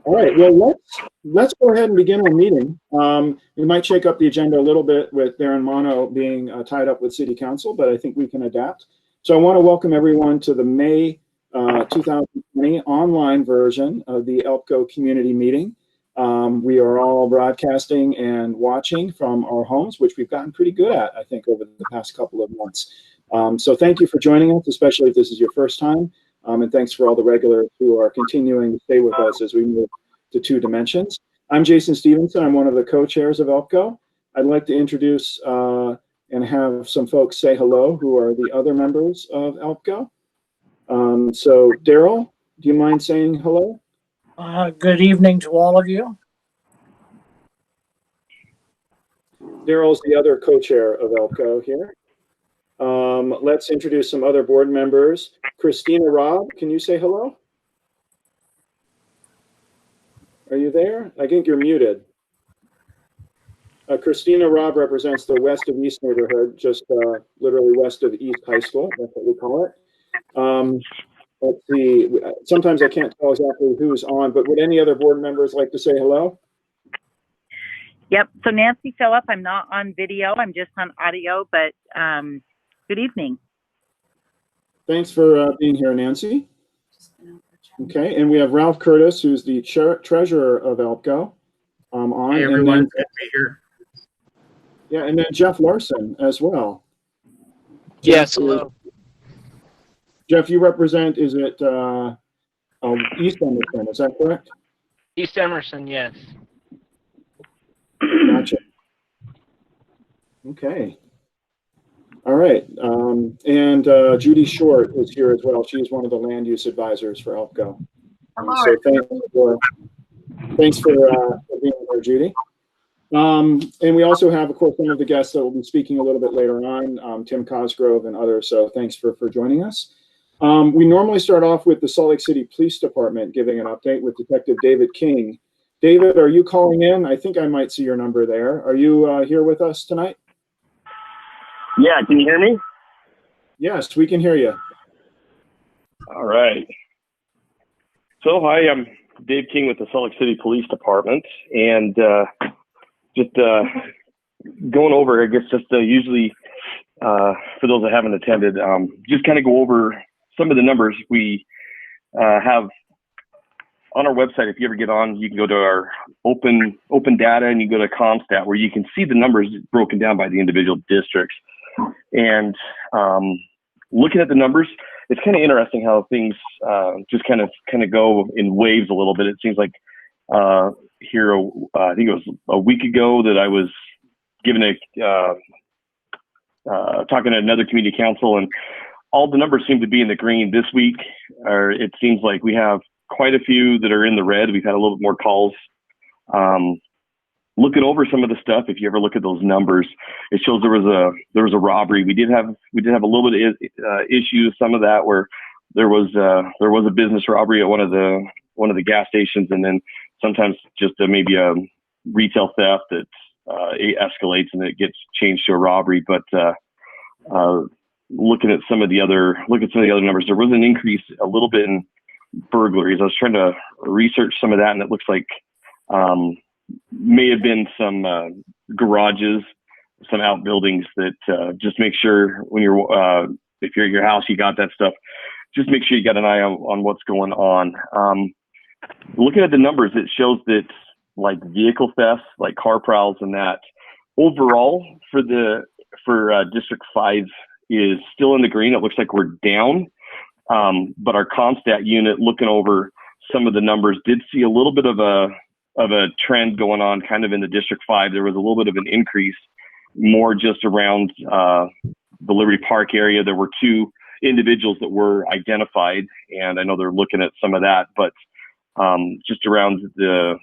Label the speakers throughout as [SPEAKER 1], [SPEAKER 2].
[SPEAKER 1] All right, well, let's go ahead and begin our meeting. We might shake up the agenda a little bit with Darin Mano being tied up with City Council, but I think we can adapt. So I want to welcome everyone to the May 2020 online version of the ELPCO community meeting. We are all broadcasting and watching from our homes, which we've gotten pretty good at, I think, over the past couple of months. So thank you for joining us, especially if this is your first time. And thanks for all the regulars who are continuing to stay with us as we move to two dimensions. I'm Jason Stevenson. I'm one of the co-chairs of ELPCO. I'd like to introduce and have some folks say hello who are the other members of ELPCO. So Darryl, do you mind saying hello?
[SPEAKER 2] Good evening to all of you.
[SPEAKER 1] Darryl's the other co-chair of ELPCO here. Let's introduce some other board members. Christina Robb, can you say hello? Are you there? I think you're muted. Christina Robb represents the West of East neighborhood, just literally west of East High School. That's what we call it. Let's see. Sometimes I can't tell exactly who's on, but would any other board members like to say hello?
[SPEAKER 3] Yep. So Nancy Phillip, I'm not on video. I'm just on audio, but good evening.
[SPEAKER 1] Thanks for being here, Nancy. Okay, and we have Ralph Curtis, who's the treasurer of ELPCO. On.
[SPEAKER 4] Hey everyone, good to be here.
[SPEAKER 1] Yeah, and then Jeff Larson as well.
[SPEAKER 4] Yes, hello.
[SPEAKER 1] Jeff, you represent, is it East Emerson, is that correct?
[SPEAKER 4] East Emerson, yes.
[SPEAKER 1] Gotcha. Okay. All right. And Judi Short is here as well. She's one of the land use advisors for ELPCO. So thanks for being here, Judi. And we also have, of course, some of the guests that will be speaking a little bit later on, Tim Cosgrove and others. So thanks for joining us. We normally start off with the Salt Lake City Police Department giving an update with Detective David King. David, are you calling in? I think I might see your number there. Are you here with us tonight?
[SPEAKER 5] Yeah, can you hear me?
[SPEAKER 1] Yes, we can hear you.
[SPEAKER 5] All right. So, hi, I'm Dave King with the Salt Lake City Police Department, and just going over, I guess, just usually for those that haven't attended, just kind of go over some of the numbers we have on our website. If you ever get on, you can go to our open data and you go to ComStat, where you can see the numbers broken down by the individual districts. And looking at the numbers, it's kind of interesting how things just kind of go in waves a little bit. It seems like here, I think it was a week ago that I was given talking to another community council, and all the numbers seem to be in the green. This week, it seems like we have quite a few that are in the red. We've had a little bit more calls. Looking over some of the stuff, if you ever look at those numbers, it shows there was a robbery. We did have a little bit of issues. Some of that where there was a business robbery at one of the gas stations, and then sometimes just maybe a retail theft that it escalates and it gets changed to a robbery. But looking at some of the other numbers, there was an increase a little bit in burglaries. I was trying to research some of that, and it looks like may have been some garages, some outbuildings that just make sure when if you're at your house, you got that stuff, just make sure you got an eye on what's going on. Looking at the numbers, it shows that like vehicle thefts, like car prowls and that, overall for District 5 is still in the green. It looks like we're down. But our ComStat unit, looking over some of the numbers, did see a little bit of a trend going on kind of in the District 5. There was a little bit of an increase, more just around the Liberty Park area. There were two individuals that were identified, and I know they're looking at some of that, but just around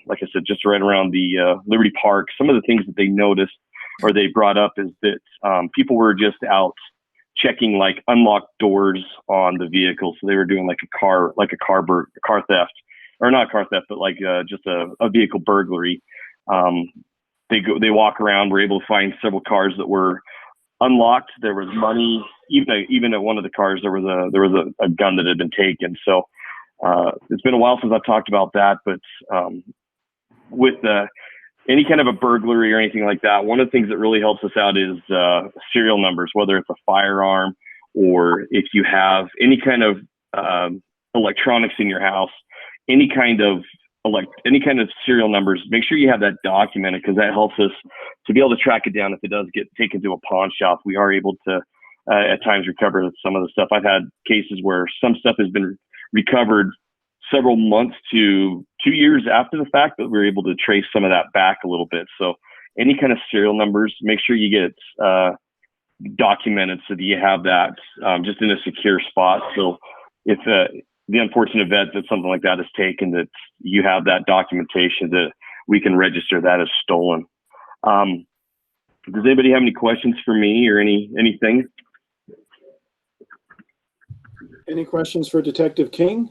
[SPEAKER 5] like I said, just right around the Liberty Park, some of the things that they noticed or they brought up is that people were just out checking like unlocked doors on the vehicle. So they were doing like a car theft, or not car theft, but like just a vehicle burglary. They walk around, were able to find several cars that were unlocked. There was money, even at one of the cars, there was a gun that had been taken. So it's been a while since I've talked about that, but with any kind of a burglary or anything like that, one of the things that really helps us out is serial numbers, whether it's a firearm or if you have any kind of electronics in your house, any kind of serial numbers. Make sure you have that documented, because that helps us to be able to track it down if it does get taken to a pawn shop. We are able to at times recover some of the stuff. I've had cases where some stuff has been recovered several months to 2 years after the fact, but we're able to trace some of that back a little bit. So any kind of serial numbers, make sure you get documented so that you have that just in a secure spot. So if the unfortunate event that something like that is taken, that you have that documentation that we can register that as stolen. Does anybody have any questions for me or anything?
[SPEAKER 1] Any questions for Detective King?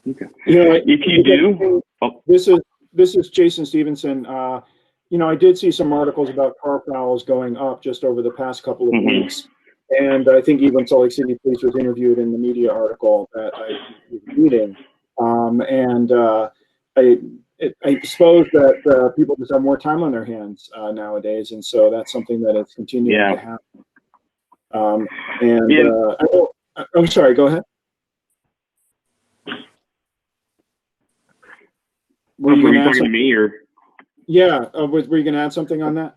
[SPEAKER 5] Okay.
[SPEAKER 1] You know,
[SPEAKER 5] If you do,
[SPEAKER 1] this is Jason Stevenson. You know, I did see some articles about car fouls going up just over the past couple of weeks, and I think even Salt Lake City Police was interviewed in the media article that I was reading. I suppose that people just have more time on their hands nowadays, and so that's something that is continuing to happen. I'm sorry, go ahead.
[SPEAKER 5] Were you talking to me, or?
[SPEAKER 1] Yeah, were you going to add something on that?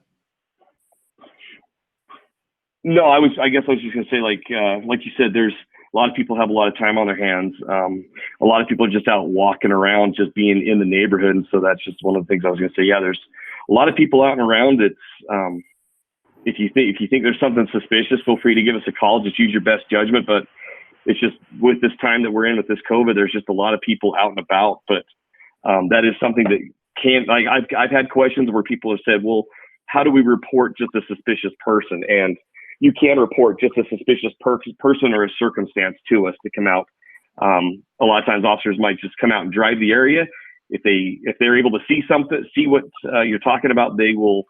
[SPEAKER 5] No, I guess I was just going to say, like you said, there's a lot of people have a lot of time on their hands. A lot of people are just out walking around, just being in the neighborhood. And so that's just one of the things I was going to say. Yeah, there's a lot of people out and around. It's, if you think there's something suspicious, feel free to give us a call. Just use your best judgment. But it's just with this time that we're in with this COVID, there's just a lot of people out and about. But that is something that I've had questions where people have said, well, how do we report just a suspicious person? And you can report just a suspicious person or a circumstance to us to come out. A lot of times officers might just come out and drive the area. If they're able to see what you're talking about, they will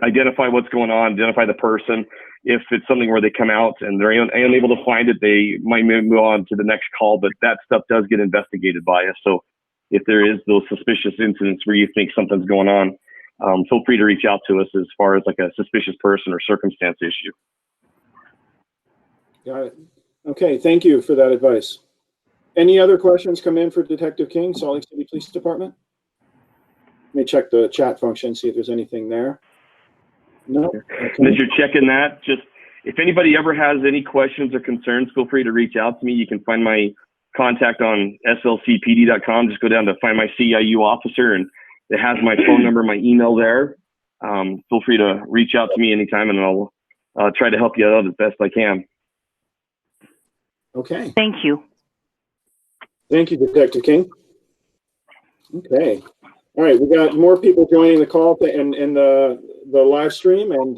[SPEAKER 5] identify what's going on, identify the person. If it's something where they come out and they're unable to find it, they might move on to the next call, but that stuff does get investigated by us. So if there is those suspicious incidents where you think something's going on, feel free to reach out to us as far as like a suspicious person or circumstance issue.
[SPEAKER 1] Got it. Okay, thank you for that advice. Any other questions come in for Detective King, Salt Lake City Police Department? Let me check the chat function, see if there's anything there. No. Okay.
[SPEAKER 5] And as you're checking that, just if anybody ever has any questions or concerns, feel free to reach out to me. You can find my contact on slcpd.com. Just go down to find my CIU officer, and it has my phone number, my email there. Feel free to reach out to me anytime, and I'll try to help you out as best I can.
[SPEAKER 1] Okay.
[SPEAKER 3] Thank you.
[SPEAKER 1] Thank you, Detective King. Okay. All right, we got more people joining the call and the live stream, and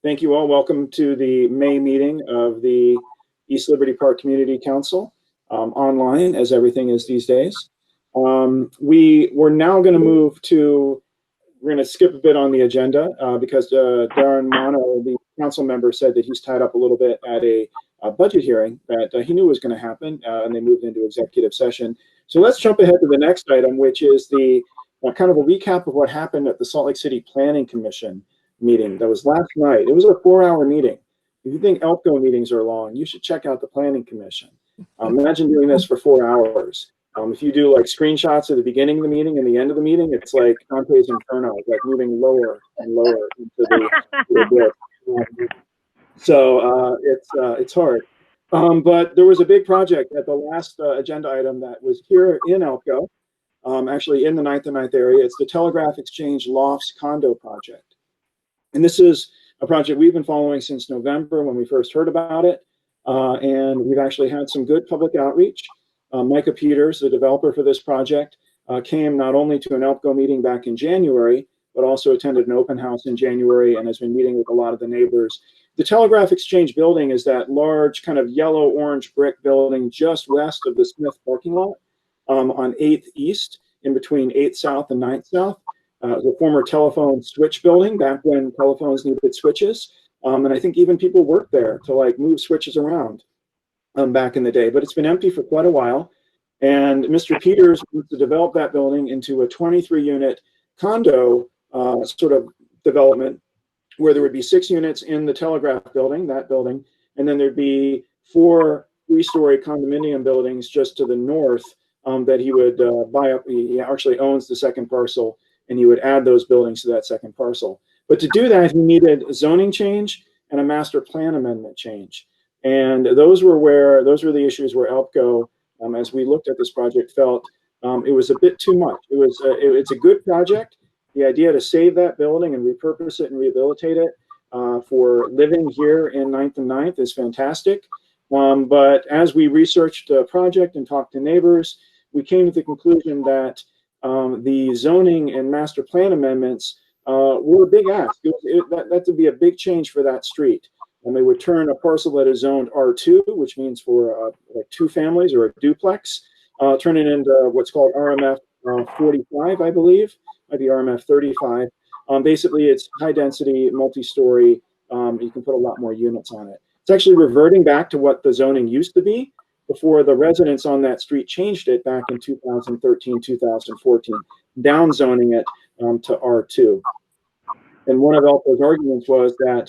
[SPEAKER 1] thank you all. Welcome to the May meeting of the East Liberty Park Community Council, online, as everything is these days. We're now going to move to, we're going to skip a bit on the agenda because Darin Mano, the council member, said that he's tied up a little bit at a budget hearing that he knew was going to happen, and they moved into executive session. So let's jump ahead to the next item, which is the kind of a recap of what happened at the Salt Lake City Planning Commission meeting that was last night. It was a 4-hour meeting. If you think ELPCO meetings are long, you should check out the Planning Commission. Imagine doing this for 4 hours. If you do like screenshots at the beginning of the meeting and the end of the meeting, it's like Dante's Inferno, like moving lower and lower into the abyss. So it's hard. But there was a big project at the last agenda item that was here in ELPCO, actually in the 9th and 9th area. It's the Telegraph Exchange Lofts condo project. And this is a project we've been following since November when we first heard about it. And we've actually had some good public outreach. Micah Peters, the developer for this project, came not only to an ELPCO meeting back in January, but also attended an open house in January and has been meeting with a lot of the neighbors. The Telegraph Exchange building is that large kind of yellow-orange brick building just west of the Smith parking lot on 8th East, in between 8th South and 9th South. The former telephone switch building, back when telephones needed switches. And I think even people worked there to like move switches around back in the day, but it's been empty for quite a while. And Mr. Peters wants to develop that building into a 23-unit condo sort of development, where there would be 6 units in the Telegraph building, that building, and then there'd be 4 3-story condominium buildings just to the north that he would buy up. He actually owns the second parcel, and he would add those buildings to that second parcel. But to do that, he needed a zoning change and a master plan amendment change. And those were the issues where ELPCO, as we looked at this project, felt it was a bit too much. It's a good project. The idea to save that building and repurpose it and rehabilitate it for living here in 9th and 9th is fantastic. But as we researched the project and talked to neighbors, we came to the conclusion that the zoning and master plan amendments were a big ask. That would be a big change for that street. And they would turn a parcel that is zoned R2, which means for like 2 families or a duplex, turn it into what's called RMF 45, I believe. Might be RMF 35. Basically, it's high density, multi-story. You can put a lot more units on it. It's actually reverting back to what the zoning used to be before the residents on that street changed it back in 2013, 2014, down zoning it to R2. And one of ELPCO's arguments was that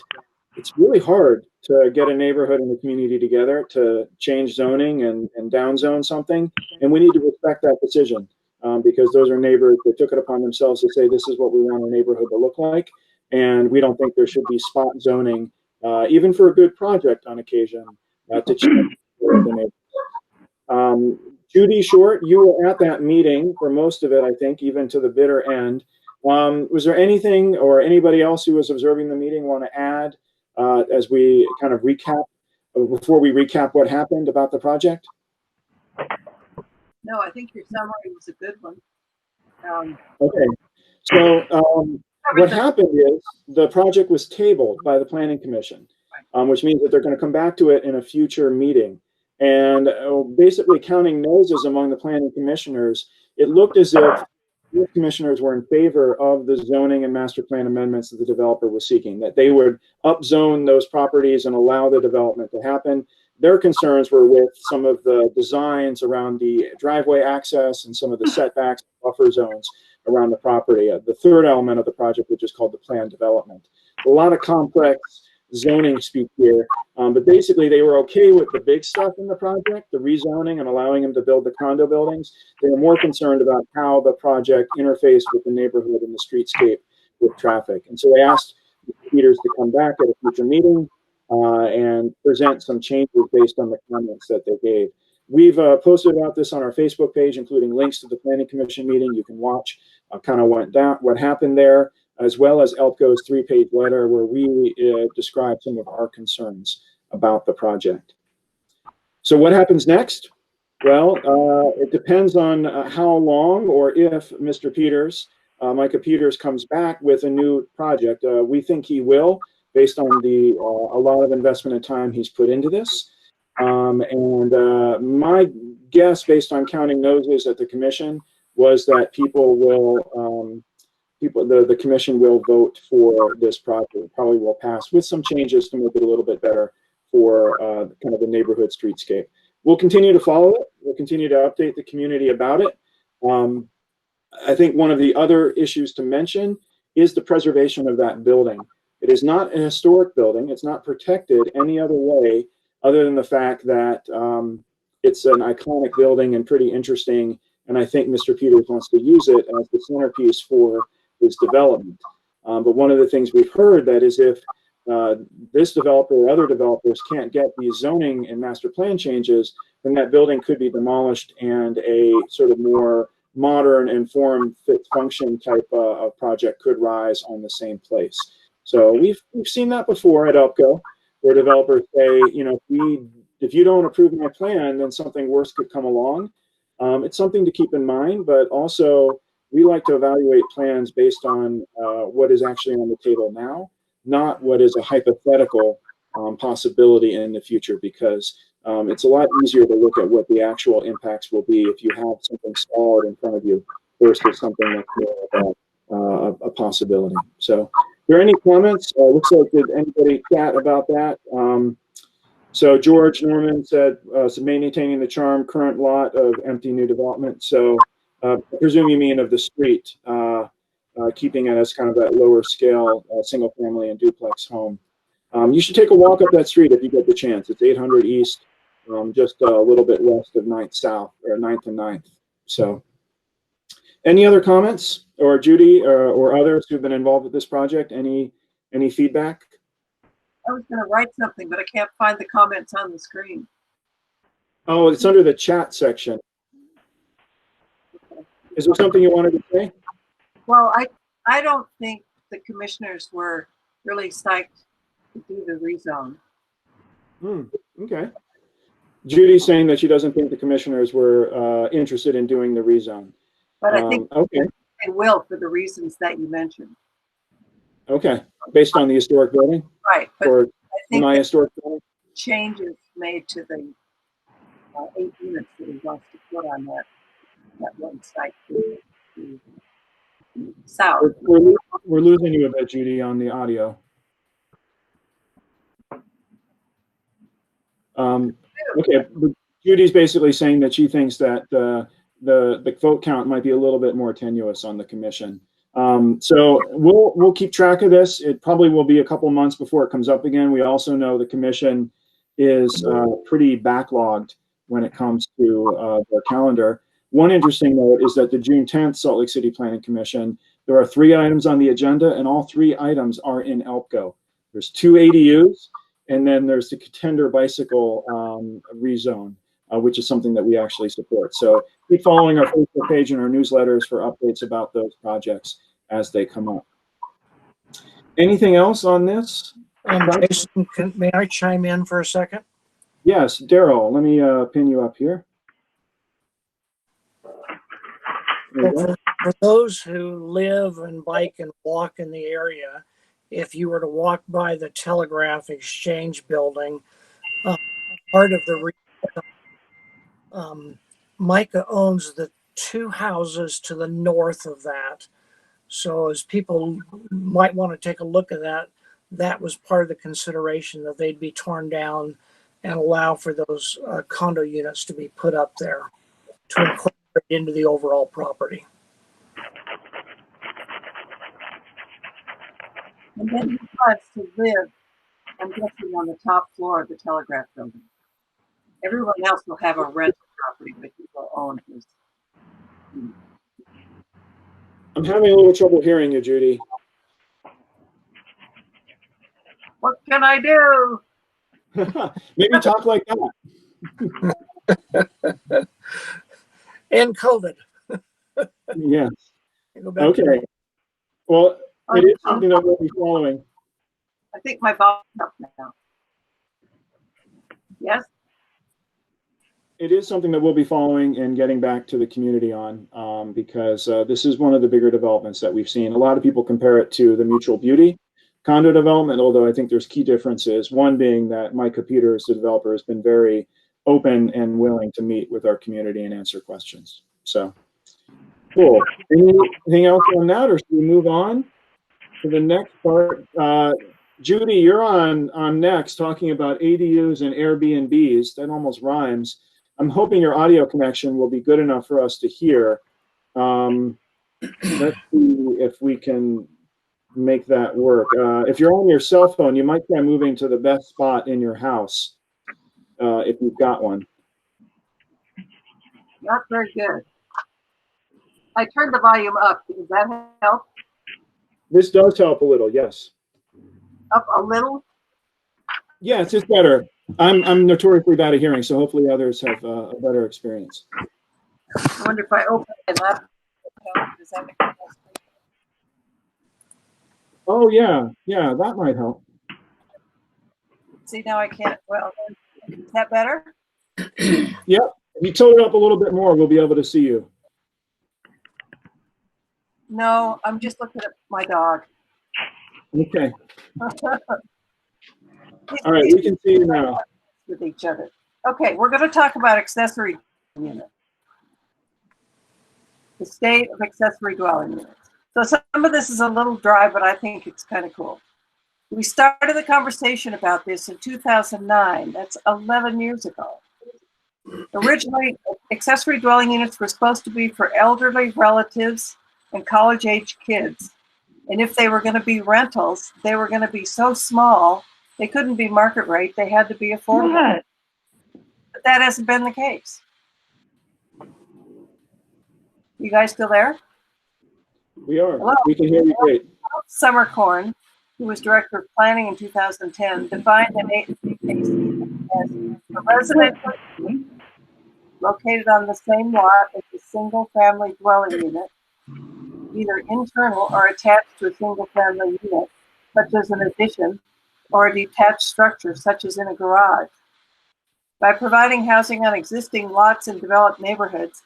[SPEAKER 1] it's really hard to get a neighborhood and a community together to change zoning and downzone something, and we need to respect that decision. Because those are neighbors that took it upon themselves to say, this is what we want our neighborhood to look like. And we don't think there should be spot zoning, even for a good project on occasion, to change the neighborhood. Judi Short, you were at that meeting for most of it, I think, even to the bitter end. Was there anything or anybody else who was observing the meeting want to add as we kind of recap, before we recap what happened about the project?
[SPEAKER 6] No, I think your summary was a good one.
[SPEAKER 1] Okay, so what happened is the project was tabled by the Planning Commission, which means that they're going to come back to it in a future meeting. And basically counting noses among the planning commissioners, it looked as if the commissioners were in favor of the zoning and master plan amendments that the developer was seeking, that they would upzone those properties and allow the development to happen. Their concerns were with some of the designs around the driveway access and some of the setbacks, buffer zones around the property. The third element of the project, which is called the planned development. A lot of complex zoning speak here, but basically they were okay with the big stuff in the project, the rezoning and allowing them to build the condo buildings. They were more concerned about how the project interfaced with the neighborhood and the streetscape with traffic. And so they asked Peters to come back at a future meeting and present some changes based on the comments that they gave. We've posted about this on our Facebook page, including links to the Planning Commission meeting. You can watch kind of what happened there, as well as ELPCO's 3-page letter where we describe some of our concerns about the project. So what happens next? Well, it depends on how long or if Mr. Peters, Micah Peters, comes back with a new project. We think he will, based on a lot of investment and time he's put into this. My guess, based on counting noses at the commission, was that the commission will vote for this project. It probably will pass with some changes to make it a little bit better for kind of the neighborhood streetscape. We'll continue to follow it. We'll continue to update the community about it. I think one of the other issues to mention is the preservation of that building. It is not an historic building. It's not protected any other way other than the fact that it's an iconic building and pretty interesting. And I think Mr. Peters wants to use it as the centerpiece for his development. But one of the things we've heard that is if this developer or other developers can't get these zoning and master plan changes, then that building could be demolished and a sort of more modern and form fit function type of project could rise on the same place. So we've seen that before at ELPCO, where developers say, you know, if you don't approve my plan, then something worse could come along. It's something to keep in mind, but also we like to evaluate plans based on what is actually on the table now, not what is a hypothetical possibility in the future, because it's a lot easier to look at what the actual impacts will be if you have something solid in front of you versus something that's more about a possibility. So there any comments? Looks like, did anybody chat about that? So George Norman said, so maintaining the charm, current lot of empty new development. So I presume you mean of the street, keeping it as kind of that lower scale, single family and duplex home. You should take a walk up that street if you get the chance. It's 800 East, just a little bit west of 9th South, or 9th and 9th. So any other comments, or Judi or others who've been involved with this project? Any feedback?
[SPEAKER 6] I was going to write something, but I can't find the comments on the screen.
[SPEAKER 1] Oh, it's under the chat section. Is there something you wanted to say?
[SPEAKER 6] Well, I don't think the commissioners were really psyched to do the rezone.
[SPEAKER 1] Okay. Judy's saying that she doesn't think the commissioners were interested in doing the rezone.
[SPEAKER 6] But I think
[SPEAKER 1] okay.
[SPEAKER 6] they will for the reasons that you mentioned.
[SPEAKER 1] Okay. Based on the historic building?
[SPEAKER 6] Right. But
[SPEAKER 1] Or
[SPEAKER 6] I think
[SPEAKER 1] my historic building?
[SPEAKER 6] changes made to the 8 units that he wants to put on that one site to south.
[SPEAKER 1] We're losing you a bit, Judi, on the audio. Okay, Judy's basically saying that she thinks that the vote count might be a little bit more tenuous on the commission. So we'll keep track of this. It probably will be a couple months before it comes up again. We also know the commission is pretty backlogged when it comes to their calendar. One interesting note is that the June 10th Salt Lake City Planning Commission, there are 3 items on the agenda, and all 3 items are in ELPCO. There's 2 ADUs, and then there's the contender bicycle rezone, which is something that we actually support. So keep following our Facebook page and our newsletters for updates about those projects as they come up. Anything else on this?
[SPEAKER 2] Jason, may I chime in for a second?
[SPEAKER 1] Yes, Darryl, let me pin you up here.
[SPEAKER 2] For those who live and bike and walk in the area, if you were to walk by the Telegraph Exchange building, part of the Micah owns the 2 houses to the north of that. So as people might want to take a look at that, that was part of the consideration, that they'd be torn down and allow for those condo units to be put up there to incorporate into the overall property.
[SPEAKER 6] And then he wants to live, I'm guessing, on the top floor of the Telegraph building. Everyone else will have a rental property, but he will own his.
[SPEAKER 1] I'm having a little trouble hearing you, Judi.
[SPEAKER 6] What can I do?
[SPEAKER 1] Maybe talk like that.
[SPEAKER 2] And COVID.
[SPEAKER 1] Yes.
[SPEAKER 2] Okay.
[SPEAKER 1] Well, it is something that we'll be following.
[SPEAKER 6] I think my volume's up now. Yes?
[SPEAKER 1] It is something that we'll be following and getting back to the community on, because this is one of the bigger developments that we've seen. A lot of people compare it to the Mutual Beauty condo development, although I think there's key differences. One being that Micah Peters, the developer, has been very open and willing to meet with our community and answer questions. So, cool. Anything else on that, or should we move on to the next part? Judi, you're on next, talking about ADUs and Airbnbs. That almost rhymes. I'm hoping your audio connection will be good enough for us to hear. Let's see if we can make that work. If you're on your cell phone, you might try moving to the best spot in your house, if you've got one.
[SPEAKER 6] Not very good. I turned the volume up. Does that help?
[SPEAKER 1] This does help a little, yes.
[SPEAKER 6] Up a little?
[SPEAKER 1] Yes, it's better. I'm notoriously bad at hearing, so hopefully others have a better experience.
[SPEAKER 6] I wonder if I open my laptop. Does that make sense?
[SPEAKER 1] Oh, yeah, that might help.
[SPEAKER 6] See, now I can't. Well, is that better?
[SPEAKER 1] Yep. If you tilt it up a little bit more, we'll be able to see you.
[SPEAKER 6] No, I'm just looking at my dog.
[SPEAKER 1] Okay. All right, we can see you now.
[SPEAKER 6] With each other. Okay, we're going to talk about accessory units. The state of accessory dwelling units. So some of this is a little dry, but I think it's kind of cool. We started the conversation about this in 2009. That's 11 years ago. Originally, accessory dwelling units were supposed to be for elderly relatives and college-age kids. And if they were going to be rentals, they were going to be so small, they couldn't be market rate. They had to be affordable. But that hasn't been the case. You guys still there?
[SPEAKER 1] We are.
[SPEAKER 6] Hello?
[SPEAKER 1] We can hear you great.
[SPEAKER 6] Summercorn, who was director of planning in 2010, defined an AC as a residential unit located on the same lot as a single-family dwelling unit, either internal or attached to a single-family unit, such as an addition, or a detached structure, such as in a garage. By providing housing on existing lots in developed neighborhoods,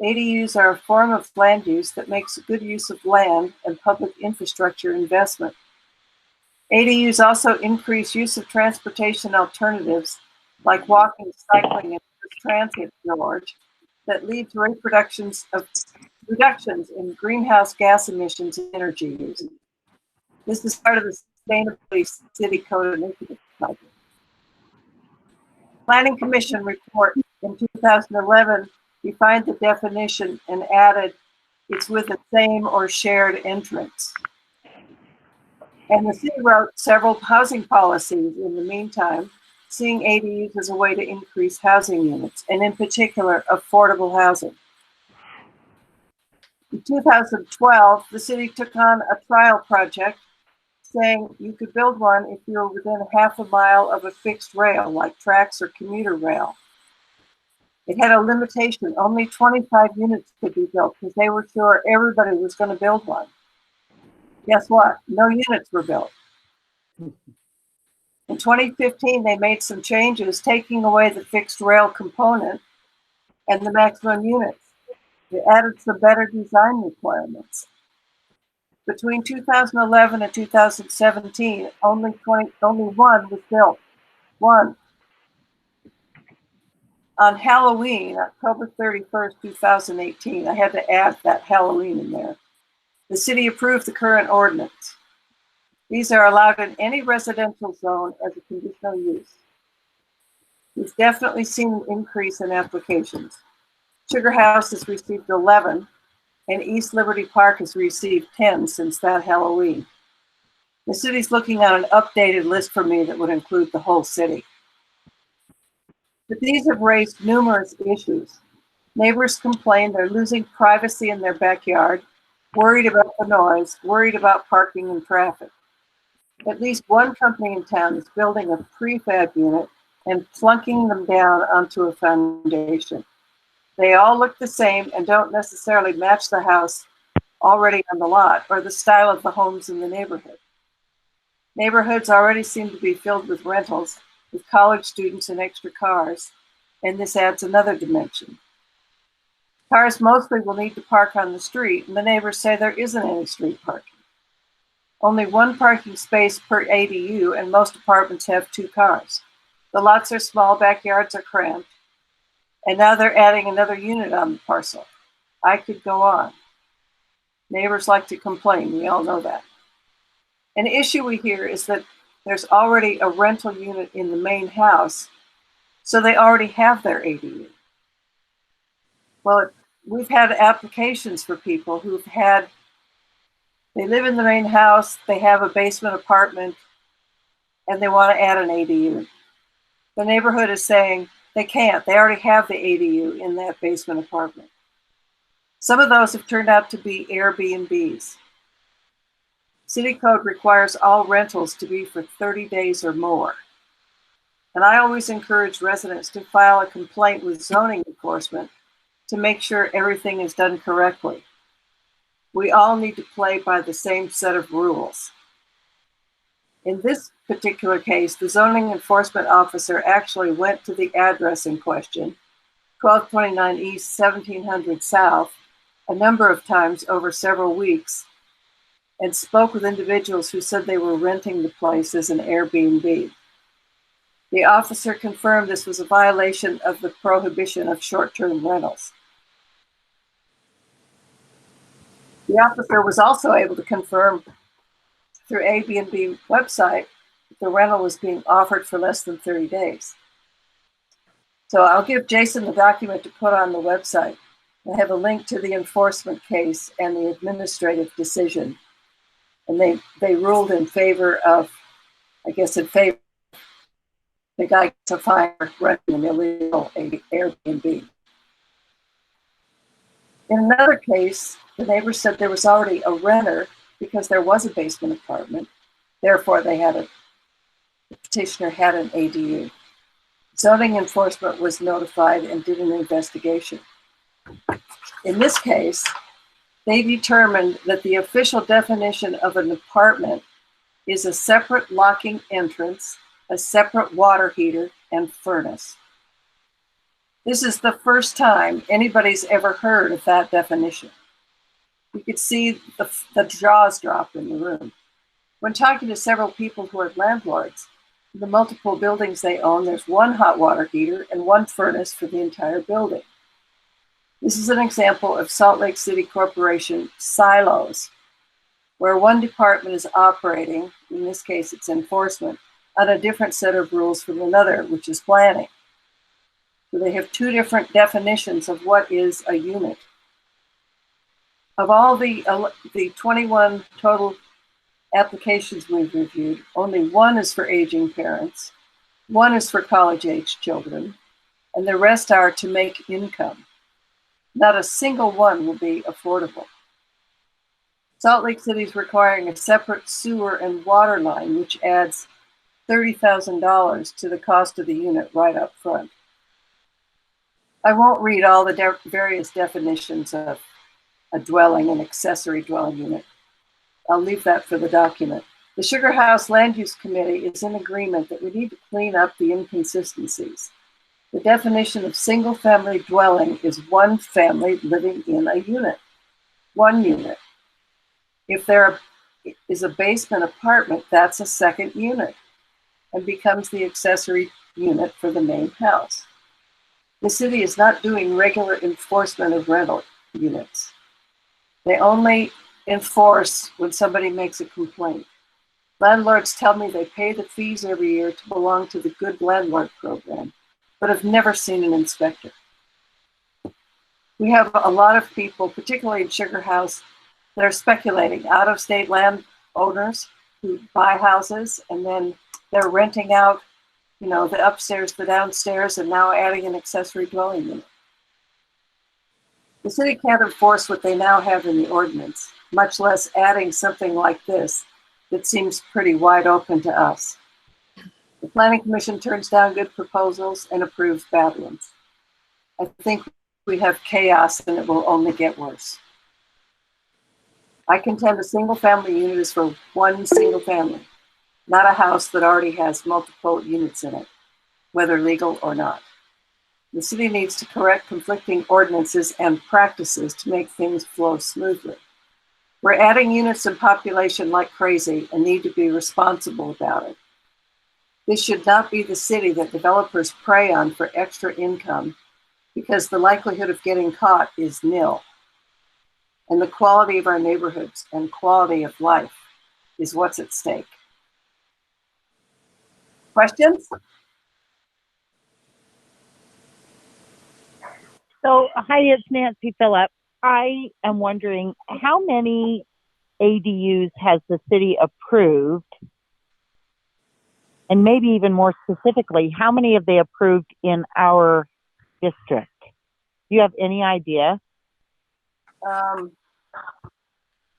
[SPEAKER 6] ADUs are a form of land use that makes good use of land and public infrastructure investment. ADUs also increase use of transportation alternatives like walking, cycling, and transit storage that lead to reductions in greenhouse gas emissions and energy use. This is part of the Sustainability City Code Initiative project. Planning Commission report in 2011 defined the definition and added it's with the same or shared entrance. And the city wrote several housing policies in the meantime, seeing ADUs as a way to increase housing units, and in particular, affordable housing. In 2012, the city took on a trial project saying you could build one if you were within half a mile of a fixed rail, like tracks or commuter rail. It had a limitation, only 25 units could be built because they were sure everybody was going to build one. Guess what? No units were built. In 2015, they made some changes, taking away the fixed rail component and the maximum units. They added some better design requirements. Between 2011 and 2017, only one was built. One. On Halloween, October 31st, 2018, I had to add that Halloween in there. The city approved the current ordinance. These are allowed in any residential zone as a conditional use. We've definitely seen an increase in applications. Sugar House has received 11, and East Liberty Park has received 10 since that Halloween. The city's looking at an updated list for me that would include the whole city. But these have raised numerous issues. Neighbors complain they're losing privacy in their backyard, worried about the noise, worried about parking and traffic. At least one company in town is building a prefab unit and plunking them down onto a foundation. They all look the same and don't necessarily match the house already on the lot or the style of the homes in the neighborhood. Neighborhoods already seem to be filled with rentals, with college students and extra cars, and this adds another dimension. Cars mostly will need to park on the street, and the neighbors say there isn't any street parking. Only one parking space per ADU, and most apartments have 2 cars. The lots are small, backyards are cramped, and now they're adding another unit on the parcel. I could go on. Neighbors like to complain, we all know that. An issue we hear is that there's already a rental unit in the main house, so they already have their ADU. Well, we've had applications for people they live in the main house, they have a basement apartment, and they want to add an ADU. The neighborhood is saying they can't. They already have the ADU in that basement apartment. Some of those have turned out to be AirBnbs. City code requires all rentals to be for 30 days or more. And I always encourage residents to file a complaint with zoning enforcement to make sure everything is done correctly. We all need to play by the same set of rules. In this particular case, the zoning enforcement officer actually went to the address in question, 1229 East, 1700 South, a number of times over several weeks, and spoke with individuals who said they were renting the place as an Airbnb. The officer confirmed this was a violation of the prohibition of short-term rentals. The officer was also able to confirm through Airbnb website that the rental was being offered for less than 30 days. So I'll give Jason the document to put on the website. I have a link to the enforcement case and the administrative decision. And they ruled in favor of, in favor of the guy gets a fine for renting an illegal Airbnb. In another case, the neighbor said there was already a renter because there was a basement apartment. Therefore, the petitioner had an ADU. Zoning enforcement was notified and did an investigation. In this case, they determined that the official definition of an apartment is a separate locking entrance, a separate water heater, and furnace. This is the first time anybody's ever heard of that definition. You could see the jaws drop in the room. When talking to several people who are landlords, the multiple buildings they own, there's one hot water heater and one furnace for the entire building. This is an example of Salt Lake City Corporation silos, where one department is operating, in this case it's enforcement, on a different set of rules from another, which is planning. So they have two different definitions of what is a unit. Of all the 21 total applications we've reviewed, only one is for aging parents, one is for college-age children, and the rest are to make income. Not a single one will be affordable. Salt Lake City is requiring a separate sewer and water line, which adds $30,000 to the cost of the unit right up front. I won't read all the various definitions of a dwelling and accessory dwelling unit. I'll leave that for the document. The Sugar House Land Use Committee is in agreement that we need to clean up the inconsistencies. The definition of single-family dwelling is one family living in a unit, one unit. If there is a basement apartment, that's a second unit and becomes the accessory unit for the main house. The city is not doing regular enforcement of rental units. They only enforce when somebody makes a complaint. Landlords tell me they pay the fees every year to belong to the Good Landlord program, but have never seen an inspector. We have a lot of people, particularly in Sugar House, that are speculating, out-of-state landowners who buy houses and then they're renting out, the upstairs, the downstairs, and now adding an accessory dwelling unit. The city can't enforce what they now have in the ordinance, much less adding something like this that seems pretty wide open to us. The Planning Commission turns down good proposals and approves bad ones. I think we have chaos and it will only get worse. I contend a single family unit is for one single family, not a house that already has multiple units in it, whether legal or not. The city needs to correct conflicting ordinances and practices to make things flow smoothly. We're adding units and population like crazy and need to be responsible about it. This should not be the city that developers prey on for extra income because the likelihood of getting caught is nil. And the quality of our neighborhoods and quality of life is what's at stake. Questions?
[SPEAKER 3] So, hi, it's Nancy Phillip. I am wondering how many ADUs has the city approved? And maybe even more specifically, how many have they approved in our district? Do you have any idea?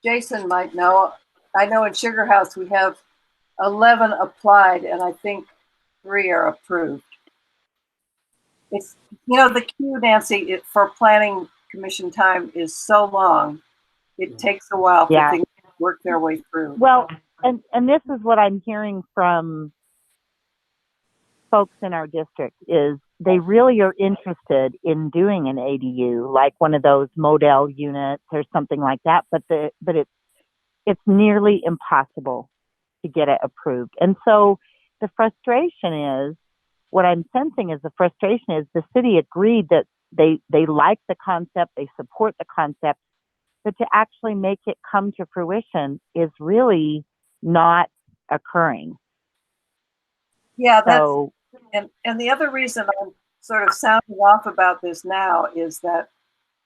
[SPEAKER 6] Jason might know. I know in Sugar House we have 11 applied and I think 3 are approved. It's, the queue, Nancy, for planning commission time is so long. It takes a while for things to work their way through.
[SPEAKER 3] Well, and this is what I'm hearing from folks in our district is they really are interested in doing an ADU, like one of those model units or something like that, but it's nearly impossible to get it approved. And so the frustration is, what I'm sensing is the frustration is the city agreed that they like the concept, they support the concept, but to actually make it come to fruition is really not occurring.
[SPEAKER 6] Yeah, that's,
[SPEAKER 3] So,
[SPEAKER 6] and the other reason I'm sort of sounding off about this now is that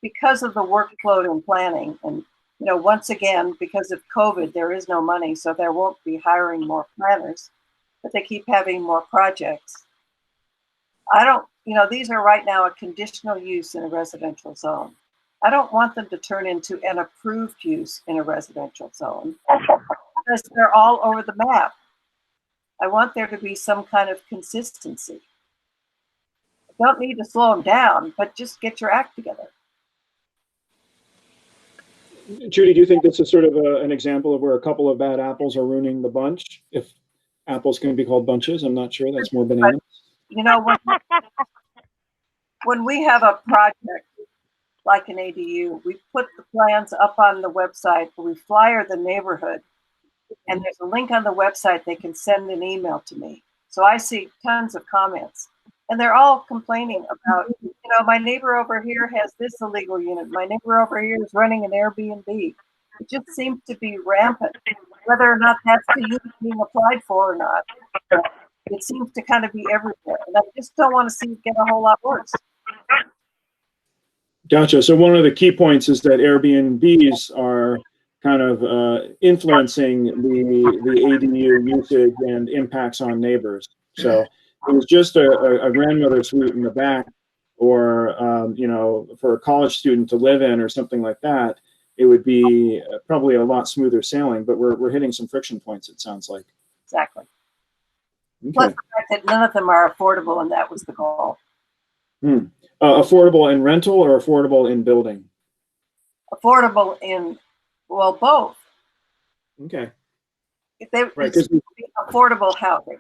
[SPEAKER 6] because of the workload in planning, and once again, because of COVID, there is no money, so there won't be hiring more planners, but they keep having more projects. I don't, these are right now a conditional use in a residential zone. I don't want them to turn into an approved use in a residential zone because they're all over the map. I want there to be some kind of consistency. Don't need to slow them down, but just get your act together.
[SPEAKER 1] Judi, do you think this is sort of an example of where a couple of bad apples are ruining the bunch? If apples can be called bunches, I'm not sure. That's more bananas.
[SPEAKER 6] When we have a project like an ADU, we put the plans up on the website, we flyer the neighborhood, and there's a link on the website. They can send an email to me. So I see tons of comments, and they're all complaining about, my neighbor over here has this illegal unit. My neighbor over here is running an Airbnb. It just seems to be rampant, whether or not that's the unit being applied for or not. It seems to kind of be everywhere, and I just don't want to see it get a whole lot worse.
[SPEAKER 1] Gotcha. So one of the key points is that Airbnbs are kind of influencing the ADU usage and impacts on neighbors. So it was just a grandmother suite in the back, or for a college student to live in or something like that, it would be probably a lot smoother sailing. But we're hitting some friction points, it sounds like.
[SPEAKER 6] Exactly.
[SPEAKER 1] Okay.
[SPEAKER 6] Plus the fact that none of them are affordable, and that was the goal.
[SPEAKER 1] Affordable in rental or affordable in building?
[SPEAKER 6] Affordable in, well, both.
[SPEAKER 1] Okay.
[SPEAKER 6] Right, it's affordable housing.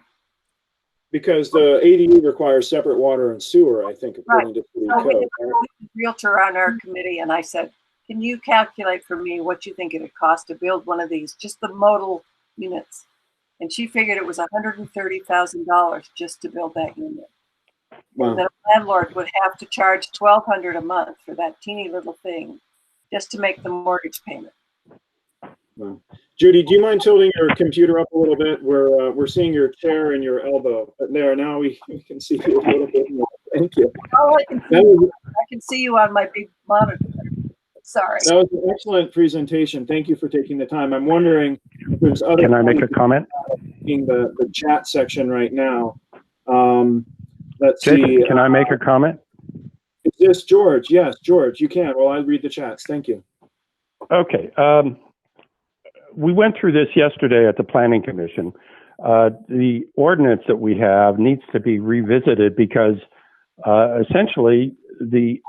[SPEAKER 1] Because the ADU requires separate water and sewer, I think, according to city code.
[SPEAKER 6] We had a realtor on our committee, and I said, can you calculate for me what you think it would cost to build one of these, just the modal units? And she figured it was $130,000 just to build that unit.
[SPEAKER 1] Wow.
[SPEAKER 6] And the landlord would have to charge $1,200 a month for that teeny little thing just to make the mortgage payment.
[SPEAKER 1] Wow. Judi, do you mind tilting your computer up a little bit? We're seeing your chair and your elbow. But there, now we can see you a little bit more. Thank you.
[SPEAKER 6] Oh, I can see you on my big monitor. Sorry.
[SPEAKER 1] That was an excellent presentation. Thank you for taking the time. I'm wondering if there's other.
[SPEAKER 7] Can I make a comment?
[SPEAKER 1] In the chat section right now. Let's
[SPEAKER 7] Jason,
[SPEAKER 1] see.
[SPEAKER 7] Can I make a comment?
[SPEAKER 1] Is this George? Yes, George, you can. Well, I read the chats. Thank you.
[SPEAKER 7] Okay. We went through this yesterday at the Planning Commission. The ordinance that we have needs to be revisited because essentially the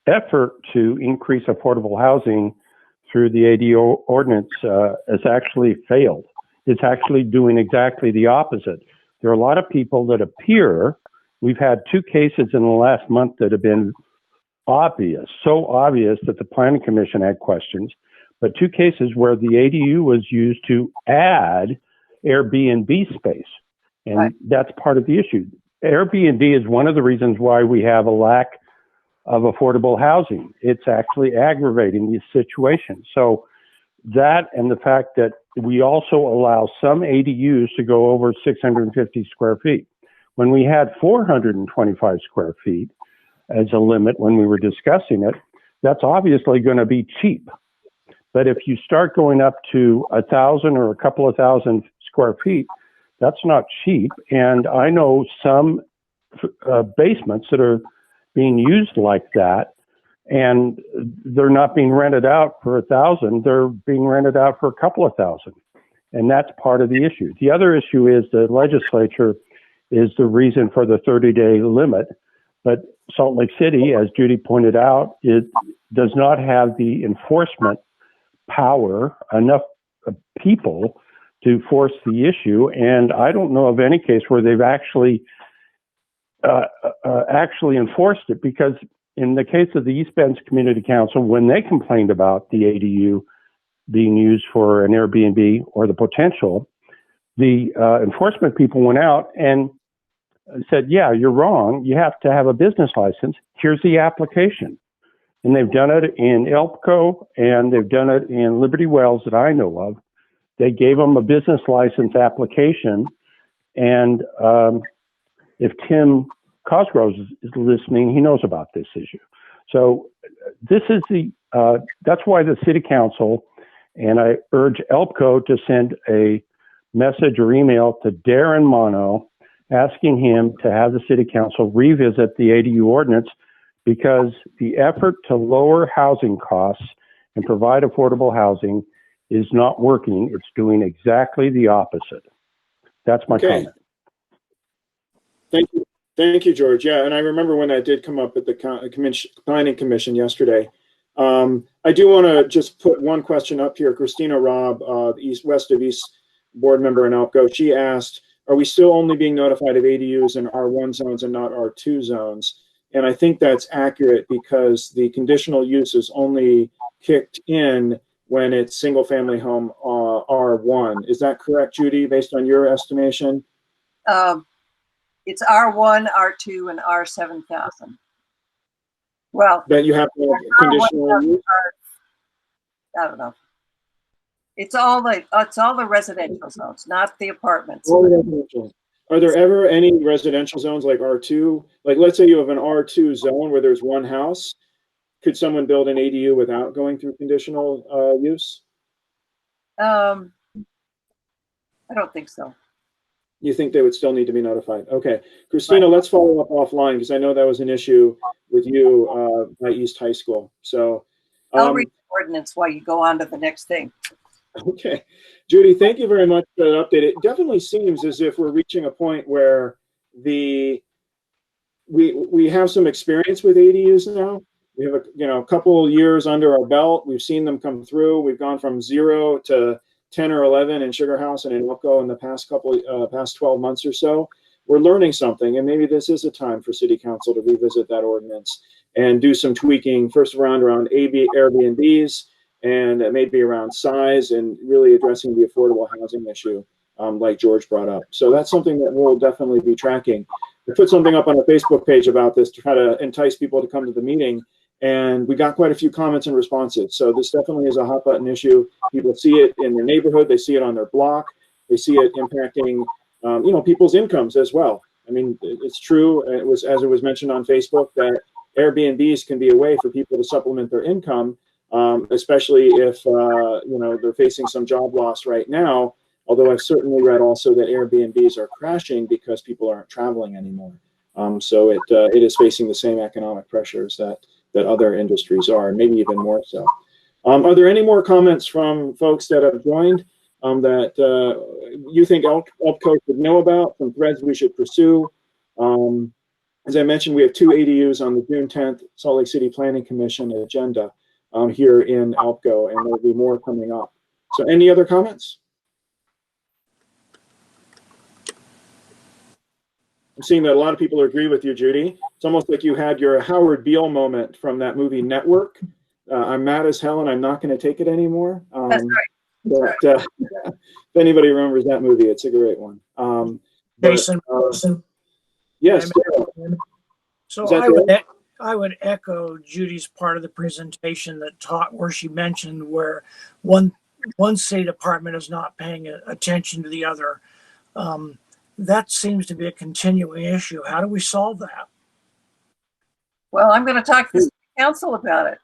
[SPEAKER 7] effort to increase affordable housing through the ADU ordinance has actually failed. It's actually doing exactly the opposite. There are a lot of people that appear, we've had 2 cases in the last month that have been obvious, so obvious that the Planning Commission had questions, but 2 cases where the ADU was used to add Airbnb space. And
[SPEAKER 6] right.
[SPEAKER 7] That's part of the issue. Airbnb is one of the reasons why we have a lack of affordable housing. It's actually aggravating the situation. So that, and the fact that we also allow some ADUs to go over 650 square feet. When we had 425 square feet as a limit when we were discussing it, that's obviously going to be cheap. But if you start going up to 1,000 or a couple of thousand square feet, that's not cheap. And I know some basements that are being used like that, and they're not being rented out for 1,000. They're being rented out for a couple of thousand. And that's part of the issue. The other issue is the legislature is the reason for the 30-day limit. But Salt Lake City, as Judi pointed out, it does not have the enforcement power, enough people to force the issue. And I don't know of any case where they've actually enforced it, because in the case of the East Bend Community Council, when they complained about the ADU being used for an Airbnb or the potential, the enforcement people went out and said, yeah, you're wrong. You have to have a business license. Here's the application. and they've done it in ELPCO, and they've done it in Liberty Wells that I know of. They gave them a business license application, and if Tim Cosgrove is listening, he knows about this issue. So this is that's why the city council, and I urge ELPCO to send a message or email to Darin Mano asking him to have the city council revisit the ADU ordinance, because the effort to lower housing costs and provide affordable housing is not working. It's doing exactly the opposite. That's my comment.
[SPEAKER 1] Thank you. Thank you, George. Yeah, and I remember when that did come up at the Planning Commission yesterday. I do want to just put one question up here. Christina Robb, West of East board member in ELPCO, she asked, are we still only being notified of ADUs in R1 zones and not R2 zones? And I think that's accurate, because the conditional use is only kicked in when it's single family home R1. Is that correct, Judi, based on your estimation?
[SPEAKER 6] It's R1, R2, and R7000. Well,
[SPEAKER 1] that you have conditional use?
[SPEAKER 6] I don't know. It's all the residential zones, not the apartments.
[SPEAKER 1] All residential. Are there ever any residential zones like R2? Like, let's say you have an R2 zone where there's one house. Could someone build an ADU without going through conditional use?
[SPEAKER 6] I don't think so.
[SPEAKER 1] You think they would still need to be notified? Okay. Christina, let's follow up offline, because I know that was an issue with you at East High School. So
[SPEAKER 6] I'll read the ordinance while you go on to the next thing.
[SPEAKER 1] Okay. Judi, thank you very much for that update. It definitely seems as if we're reaching a point where we have some experience with ADUs now. We have a couple years under our belt. We've seen them come through. We've gone from 0 to 10 or 11 in Sugar House and in ELPCO in the past 12 months or so. We're learning something, and maybe this is a time for City Council to revisit that ordinance and do some tweaking. First around Airbnbs, and maybe around size, and really addressing the affordable housing issue, like George brought up. So that's something that we'll definitely be tracking. We put something up on our Facebook page about this to try to entice people to come to the meeting, and we got quite a few comments and responses. So this definitely is a hot button issue. People see it in their neighborhood, they see it on their block, they see it impacting people's incomes as well. I mean, it's true, as it was mentioned on Facebook, that Airbnbs can be a way for people to supplement their income, especially if they're facing some job loss right now. Although I've certainly read also that Airbnbs are crashing because people aren't traveling anymore. So it is facing the same economic pressures that other industries are, maybe even more so. Are there any more comments from folks that have joined that you think ELPCO should know about, some threads we should pursue? As I mentioned, we have 2 ADUs on the June 10th Salt Lake City Planning Commission agenda here in ELPCO, and there'll be more coming up. So any other comments? I'm seeing that a lot of people agree with you, Judi. It's almost like you had your Howard Beale moment from that movie Network. I'm mad as hell and I'm not going to take it anymore.
[SPEAKER 6] That's right.
[SPEAKER 1] If anybody remembers that movie, it's a great one.
[SPEAKER 2] Jason.
[SPEAKER 1] Yes.
[SPEAKER 2] So I would echo Judy's part of the presentation that taught where she mentioned where one state department is not paying attention to the other. That seems to be a continuing issue. How do we solve that?
[SPEAKER 6] Well, I'm going to talk to the city council about it.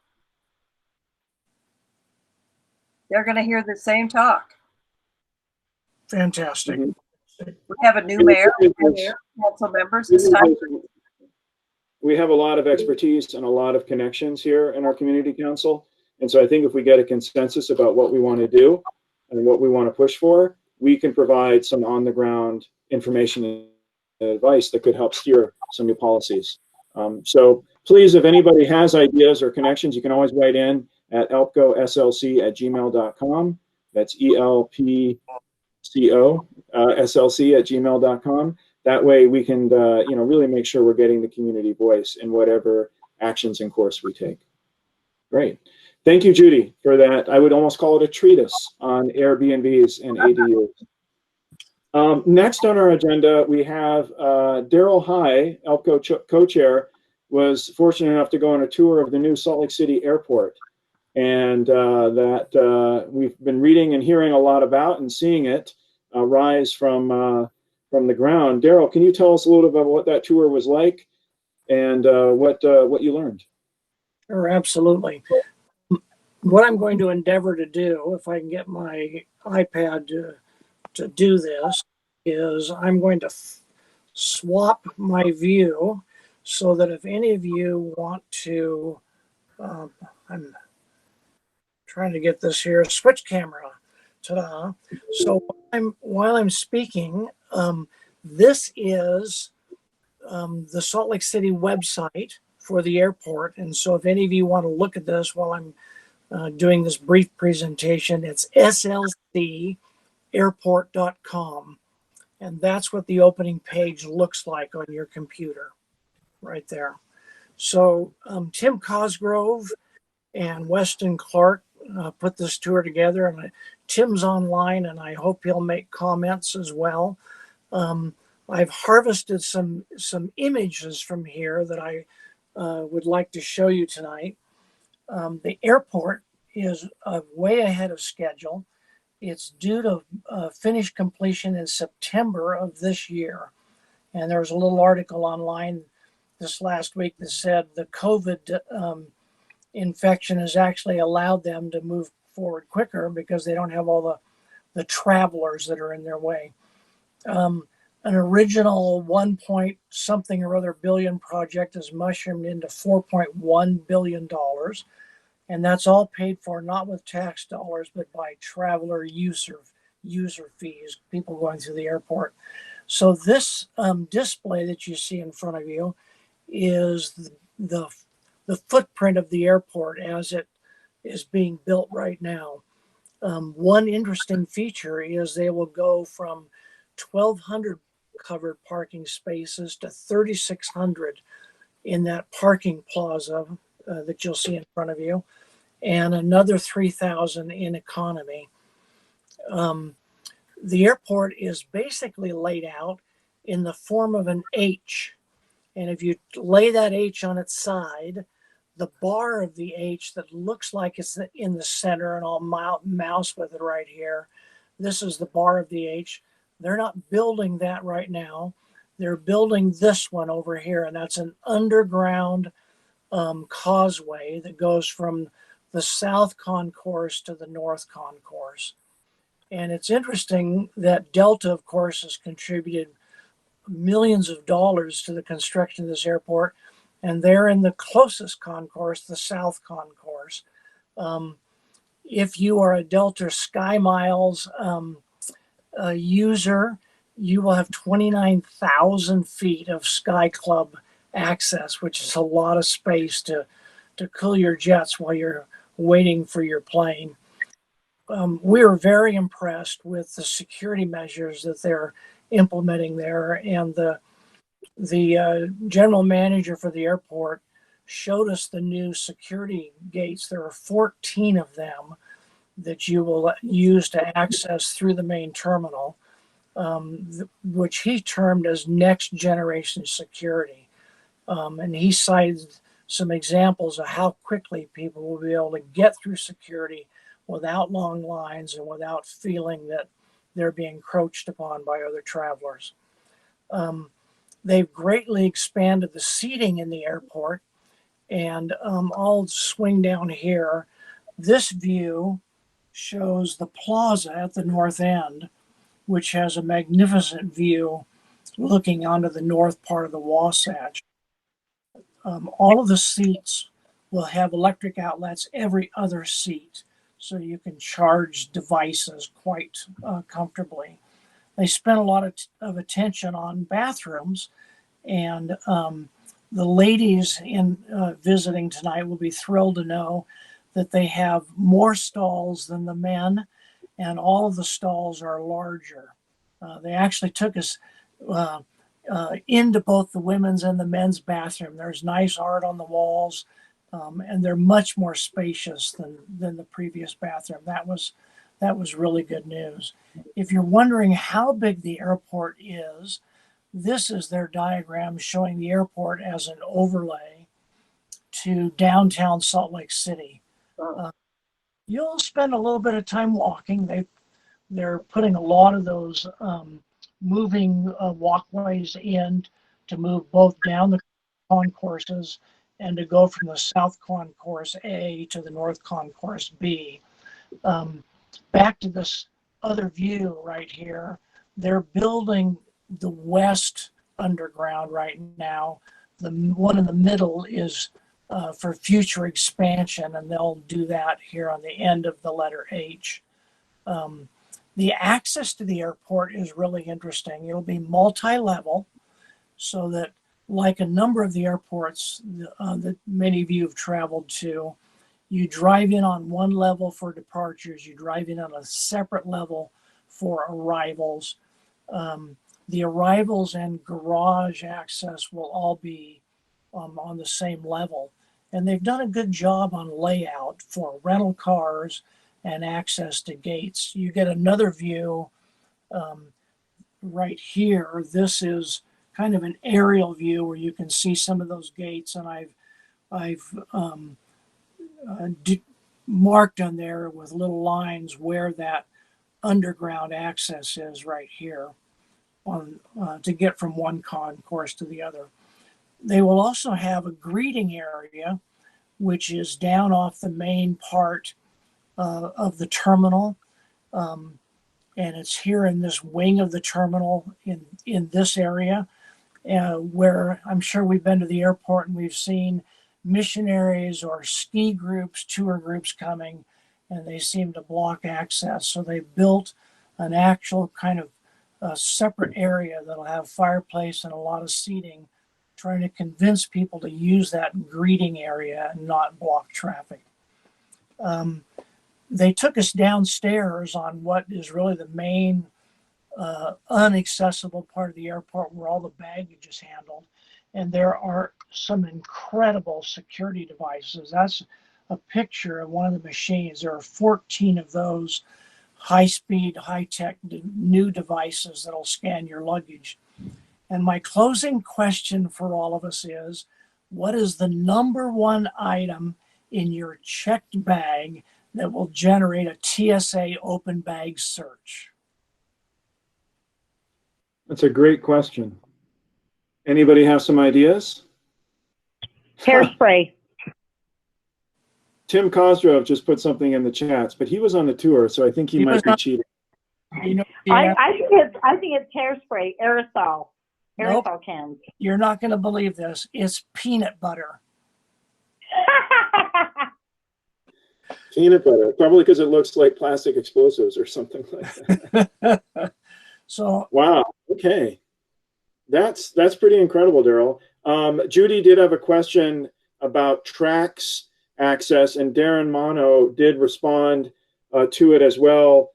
[SPEAKER 6] They're going to hear the same talk.
[SPEAKER 2] Fantastic.
[SPEAKER 1] Mm-hmm.
[SPEAKER 6] We have a new mayor, council members. It's time.
[SPEAKER 1] We have a lot of expertise and a lot of connections here in our community council. And so I think if we get a consensus about what we want to do and what we want to push for, we can provide some on-the-ground information and advice that could help steer some new policies. So please, if anybody has ideas or connections, you can always write in at elpcoslc@gmail.com. That's ELPCO slc@gmail.com. That way we can really make sure we're getting the community voice in whatever actions and course we take. Great. Thank you, Judi, for that. I would almost call it a treatise on Airbnbs and ADUs. Next on our agenda, we have Darryl High, ELPCO co-chair, was fortunate enough to go on a tour of the new Salt Lake City Airport, and we've been reading and hearing a lot about and seeing it rise from the ground. Darryl, can you tell us a little bit about what that tour was like and what you learned?
[SPEAKER 2] Sure, absolutely. What I'm going to endeavor to do, if I can get my iPad to do this, is I'm going to swap my view so that if any of you want to, I'm trying to get this here, switch camera. Ta-da. So while I'm speaking, this is the Salt Lake City website for the airport. And so if any of you want to look at this while I'm doing this brief presentation, it's SLC Airport.com. And that's what the opening page looks like on your computer right there. So Tim Cosgrove and Weston Clark put this tour together, and Tim's online, and I hope he'll make comments as well. I've harvested some images from here that I would like to show you tonight. The airport is way ahead of schedule. It's due to finish completion in September of this year. And there was a little article online this last week that said the COVID infection has actually allowed them to move forward quicker because they don't have all the travelers that are in their way. An original 1 point something or other billion project has mushroomed into $4.1 billion. And that's all paid for not with tax dollars, but by traveler user fees, people going through the airport. So this display that you see in front of you is the footprint of the airport as it is being built right now. One interesting feature is they will go from 1,200 covered parking spaces to 3,600 in that parking plaza that you'll see in front of you, and another 3,000 in economy. The airport is basically laid out in the form of an H. And if you lay that H on its side, the bar of the H that looks like it's in the center, and I'll mouse with it right here. This is the bar of the H. They're not building that right now. They're building this one over here, and that's an underground causeway that goes from the south concourse to the north concourse. And it's interesting that Delta, of course, has contributed millions of dollars to the construction of this airport, and they're in the closest concourse, the south concourse. If you are a Delta Sky Miles user, you will have 29,000 feet of Sky Club access, which is a lot of space to cool your jets while you're waiting for your plane. We are very impressed with the security measures that they're implementing there, and the general manager for the airport showed us the new security gates. There are 14 of them that you will use to access through the main terminal, which he termed as next generation security. And he cited some examples of how quickly people will be able to get through security without long lines and without feeling that they're being encroached upon by other travelers. They've greatly expanded the seating in the airport, and I'll swing down here. This view shows the plaza at the north end, which has a magnificent view looking onto the north part of the Wasatch. All of the seats will have electric outlets every other seat, so you can charge devices quite comfortably. They spent a lot of attention on bathrooms, and the ladies in visiting tonight will be thrilled to know that they have more stalls than the men, and all of the stalls are larger. They actually took us into both the women's and the men's bathroom. There's nice art on the walls, and they're much more spacious than the previous bathroom. That was really good news. If you're wondering how big the airport is, this is their diagram showing the airport as an overlay. to downtown Salt Lake City. You'll spend a little bit of time walking. They're putting a lot of those moving walkways in to move both down the concourses and to go from the South Concourse A to the North Concourse B. Back to this other view right here, they're building the West Underground right now. The one in the middle is for future expansion, and they'll do that here on the end of the letter H. The access to the airport is really interesting. It'll be multi-level, so that like a number of the airports that many of you have traveled to, you drive in on one level for departures, you drive in on a separate level for arrivals. The arrivals and garage access will all be on the same level. And they've done a good job on layout for rental cars and access to gates. You get another view right here. This is kind of an aerial view where you can see some of those gates, and I've marked on there with little lines where that underground access is right here on to get from one concourse to the other. They will also have a greeting area, which is down off the main part of the terminal. And it's here in this wing of the terminal in this area, where I'm sure we've been to the airport and we've seen missionaries or ski groups, tour groups coming, and they seem to block access. So they built an actual kind of separate area that'll have fireplace and a lot of seating, trying to convince people to use that greeting area and not block traffic. They took us downstairs on what is really the main unaccessible part of the airport where all the baggage is handled. And there are some incredible security devices. That's a picture of one of the machines. There are 14 of those high-speed, high-tech new devices that'll scan your luggage. And my closing question for all of us is, what is the number one item in your checked bag that will generate a TSA open bag search?
[SPEAKER 1] That's a great question. Anybody have some ideas?
[SPEAKER 3] Hairspray.
[SPEAKER 1] Tim Cosgrove just put something in the chats, but he was on the tour, so I think he might be cheating.
[SPEAKER 2] You know,
[SPEAKER 3] I think it's hairspray, aerosol.
[SPEAKER 2] Nope.
[SPEAKER 3] Aerosol cans.
[SPEAKER 2] You're not going to believe this. It's peanut butter.
[SPEAKER 1] Peanut butter, probably because it looks like plastic explosives or something like that.
[SPEAKER 2] So
[SPEAKER 1] wow. Okay. That's pretty incredible, Darryl. Judi did have a question about tracks access, and Darin Mano did respond to it as well.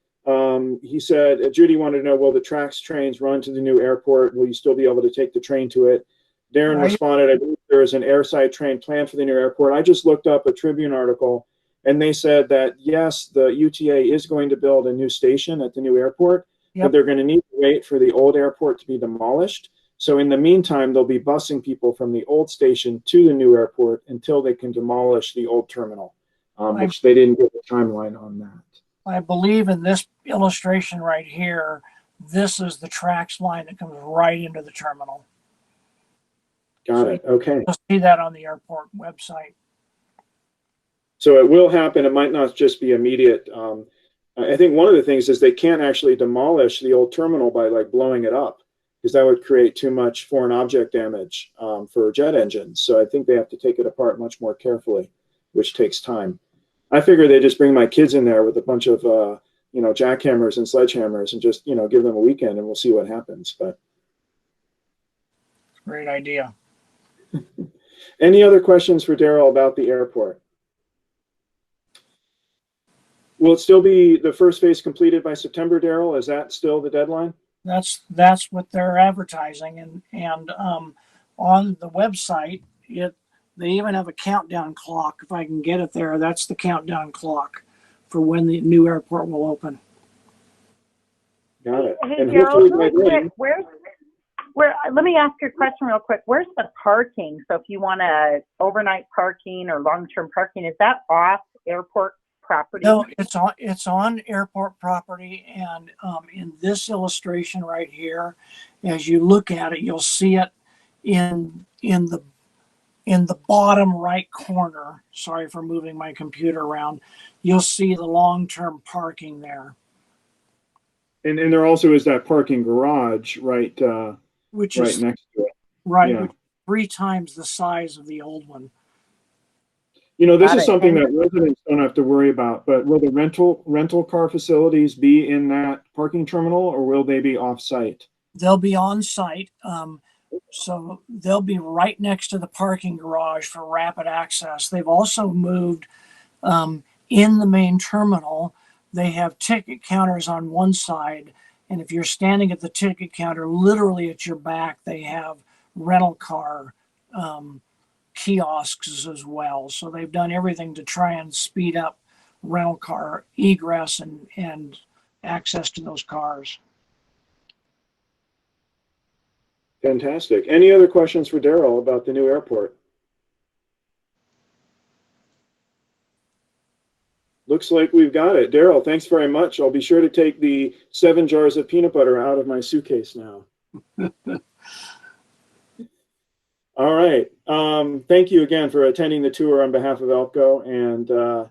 [SPEAKER 1] He said, Judi wanted to know, will the tracks trains run to the new airport? Will you still be able to take the train to it? Darin responded, I believe there is an airside train planned for the new airport. I just looked up a Tribune article, and they said that, yes, the UTA is going to build a new station at the new airport, but they're going to need to wait for the old airport to be demolished. So in the meantime, they'll be busing people from the old station to the new airport until they can demolish the old terminal, which they didn't give a timeline on that.
[SPEAKER 2] I believe in this illustration right here, this is the tracks line that comes right into the terminal.
[SPEAKER 1] Got it. Okay.
[SPEAKER 2] You'll see that on the airport website.
[SPEAKER 1] So it will happen. It might not just be immediate. I think one of the things is they can't actually demolish the old terminal by like blowing it up, because that would create too much foreign object damage for jet engines. So I think they have to take it apart much more carefully, which takes time. I figure they just bring my kids in there with a bunch of jackhammers and sledgehammers and just give them a weekend and we'll see what happens. But
[SPEAKER 2] great idea.
[SPEAKER 1] Any other questions for Darryl about the airport? Will it still be the first phase completed by September, Darryl? Is that still the deadline?
[SPEAKER 2] That's what they're advertising, and on the website they even have a countdown clock. If I can get it there, that's the countdown clock for when the new airport will open.
[SPEAKER 1] Got it.
[SPEAKER 3] Hey,
[SPEAKER 1] And
[SPEAKER 3] Darryl,
[SPEAKER 1] hopefully by then,
[SPEAKER 3] Let me ask you a question real quick. Where's the parking? So if you want overnight parking or long-term parking, is that off airport property?
[SPEAKER 2] No, it's on airport property, and in this illustration right here, as you look at it, you'll see it in the bottom right corner. Sorry for moving my computer around. You'll see the long-term parking there,
[SPEAKER 1] And there also is that parking garage right
[SPEAKER 2] which
[SPEAKER 1] right
[SPEAKER 2] is
[SPEAKER 1] next to it.
[SPEAKER 2] right,
[SPEAKER 1] Yeah.
[SPEAKER 2] which is 3 times the size of the old one.
[SPEAKER 1] You know, this
[SPEAKER 3] Got
[SPEAKER 1] is
[SPEAKER 3] it.
[SPEAKER 1] something that residents don't have to worry about, but will the rental car facilities be in that parking terminal, or will they be off-site?
[SPEAKER 2] They'll be on site. So they'll be right next to the parking garage for rapid access. They've also moved in the main terminal. They have ticket counters on one side. And if you're standing at the ticket counter, literally at your back, they have rental car kiosks as well. So they've done everything to try and speed up rental car egress and access to those cars.
[SPEAKER 1] Fantastic. Any other questions for Darryl about the new airport? Looks like we've got it. Darryl, thanks very much. I'll be sure to take the 7 jars of peanut butter out of my suitcase now. All right. Thank you again for attending the tour on behalf of ELPCO and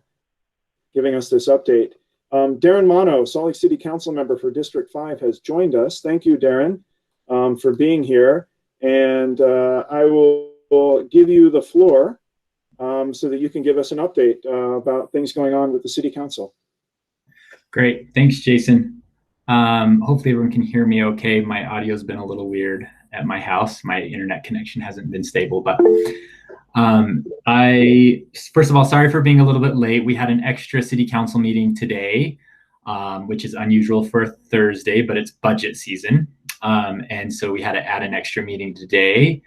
[SPEAKER 1] giving us this update. Darin Mano, Salt Lake City Council member for District 5, has joined us. Thank you, Darin, for being here. And I will give you the floor so that you can give us an update about things going on with the City Council.
[SPEAKER 8] Great. Thanks, Jason. Hopefully everyone can hear me okay. My audio's been a little weird at my house. My internet connection hasn't been stable, but first of all, sorry for being a little bit late. We had an extra City Council meeting today, which is unusual for a Thursday, but it's budget season. And so we had to add an extra meeting today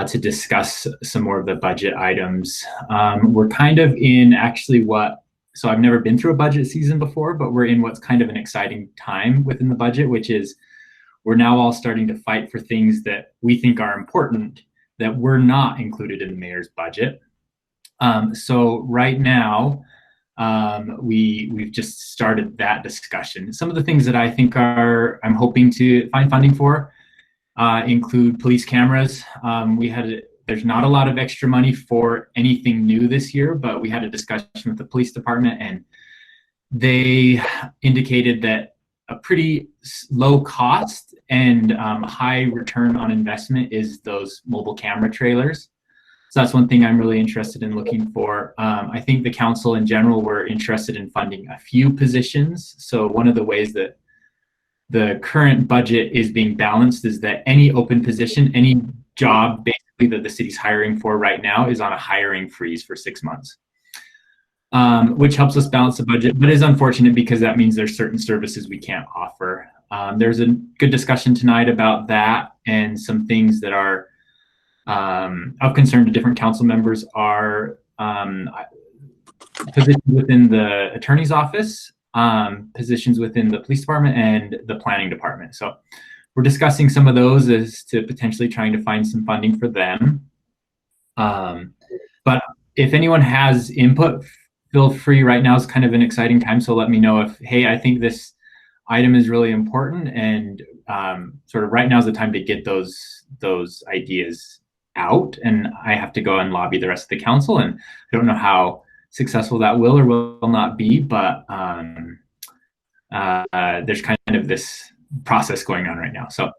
[SPEAKER 8] to discuss some more of the budget items. We're kind of in actually so I've never been through a budget season before, but we're in what's kind of an exciting time within the budget, which is we're now all starting to fight for things that we think are important that were not included in the mayor's budget. So right now, we've just started that discussion. Some of the things that I think I'm hoping to find funding for include police cameras. There's not a lot of extra money for anything new this year, but we had a discussion with the police department and they indicated that a pretty low cost and high return on investment is those mobile camera trailers. So that's one thing I'm really interested in looking for. I think the council in general were interested in funding a few positions. So one of the ways that the current budget is being balanced is that any open position, any job basically that the city's hiring for right now is on a hiring freeze for 6 months. Which helps us balance the budget, but is unfortunate because that means there's certain services we can't offer. There's a good discussion tonight about that, and some things that are of concern to different council members are positions within the attorney's office, positions within the police department, and the planning department. So we're discussing some of those as to potentially trying to find some funding for them. But if anyone has input, feel free. Right now is kind of an exciting time, so let me know if, hey, I think this item is really important, and sort of right now is the time to get those ideas out, and I have to go and lobby the rest of the council, and I don't know how successful that will or will not be, but there's kind of this process going on right now. So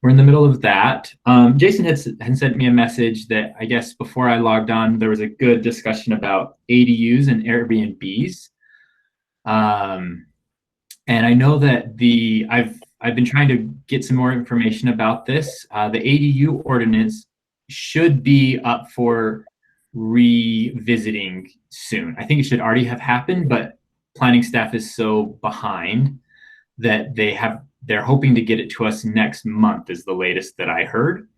[SPEAKER 8] we're in the middle of that. Jason had sent me a message that I guess before I logged on, there was a good discussion about ADUs and AirBnbs. And I know that I've been trying to get some more information about this. The ADU ordinance should be up for revisiting soon. I think it should already have happened, but planning staff is so behind that they're hoping to get it to us next month is the latest that I heard,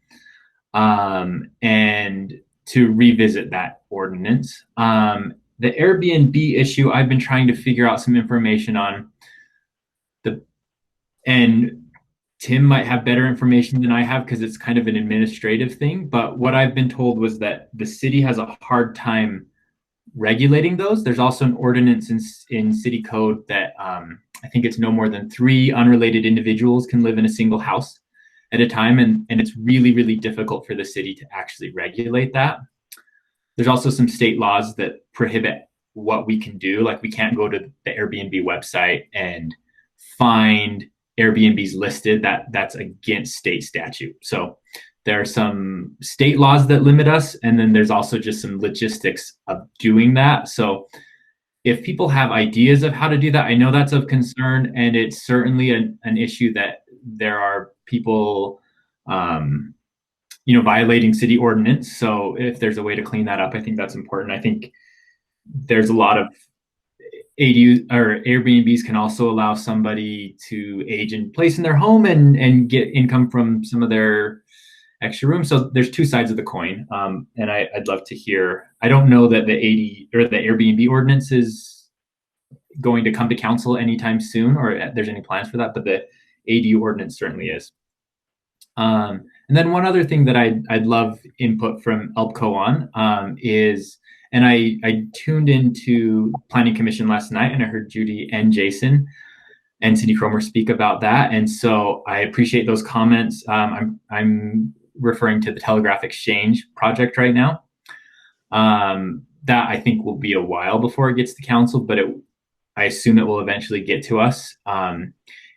[SPEAKER 8] and to revisit that ordinance. The Airbnb issue, I've been trying to figure out some information on and Tim might have better information than I have because it's kind of an administrative thing. But what I've been told was that the city has a hard time regulating those. There's also an ordinance in city code that I think it's no more than 3 unrelated individuals can live in a single house at a time. And it's really, really difficult for the city to actually regulate that. There's also some state laws that prohibit what we can do. Like we can't go to the Airbnb website and find Airbnbs listed. That's against state statute. So there are some state laws that limit us. And then there's also just some logistics of doing that. So if people have ideas of how to do that, I know that's of concern. And it's certainly an issue that there are people, violating city ordinance. So if there's a way to clean that up, I think that's important. I think there's a lot of ADU or Airbnbs can also allow somebody to age in place in their home and get income from some of their extra rooms. So there's 2 sides of the coin. And I'd love to hear, I don't know that the Airbnb ordinance is going to come to council anytime soon, or there's any plans for that, but the ADU ordinance certainly is. And then one other thing that I'd love input from ELPCO on is, and I tuned into Planning Commission last night and I heard Judi and Jason and Cindy Cromer speak about that. And so I appreciate those comments. I'm referring to the Telegraph Exchange project right now. That I think will be a while before it gets to council, but I assume it will eventually get to us.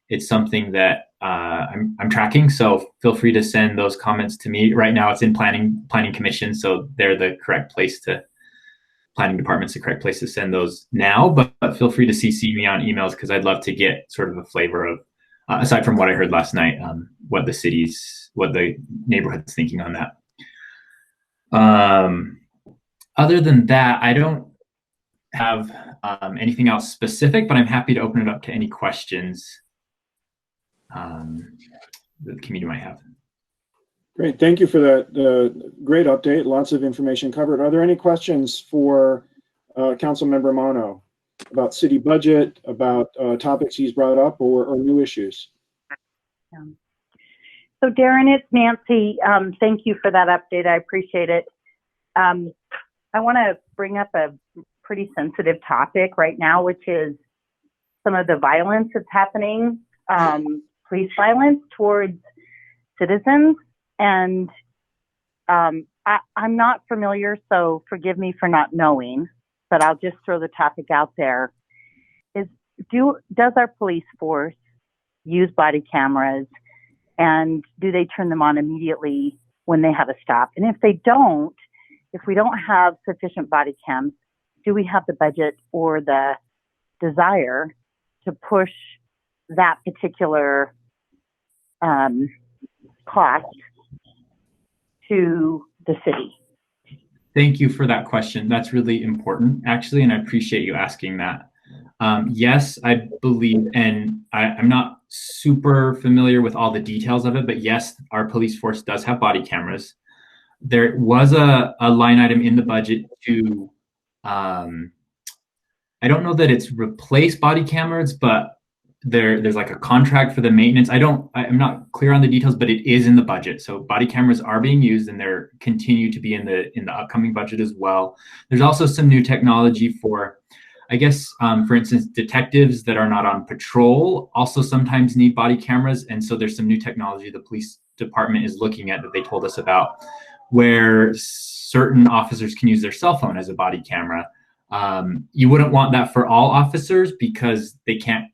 [SPEAKER 8] It's something that I'm tracking, so feel free to send those comments to me. Right now it's in Planning Commission, so they're the correct place to, Planning Department's the correct place to send those now, but feel free to CC me on emails because I'd love to get sort of a flavor of, aside from what I heard last night, what the neighborhood's thinking on that. Other than that, I don't have anything else specific, but I'm happy to open it up to any questions the community might have.
[SPEAKER 1] Great, thank you for that great update. Lots of information covered. Are there any questions for Councilmember Mano about city budget, about topics he's brought up, or new issues?
[SPEAKER 3] So Darin, it's Nancy. Thank you for that update. I appreciate it. I want to bring up a pretty sensitive topic right now, which is some of the violence that's happening, police violence towards citizens. And I'm not familiar, so forgive me for not knowing, but I'll just throw the topic out there. Does our police force use body cameras, and do they turn them on immediately when they have a stop? And if they don't, if we don't have sufficient body cams, do we have the budget or the desire to push that particular cost to the city?
[SPEAKER 8] Thank you for that question. That's really important, actually, and I appreciate you asking that. Yes, I believe, and I'm not super familiar with all the details of it, but yes, our police force does have body cameras. There was a line item in the budget to, I don't know that it's replace body cameras, but there's like a contract for the maintenance. I'm not clear on the details, but it is in the budget. So body cameras are being used, and they're continue to be in the upcoming budget as well. There's also some new technology for, I guess, for instance, detectives that are not on patrol also sometimes need body cameras. And so there's some new technology the police department is looking at that they told us about, where certain officers can use their cell phone as a body camera. You wouldn't want that for all officers because they can't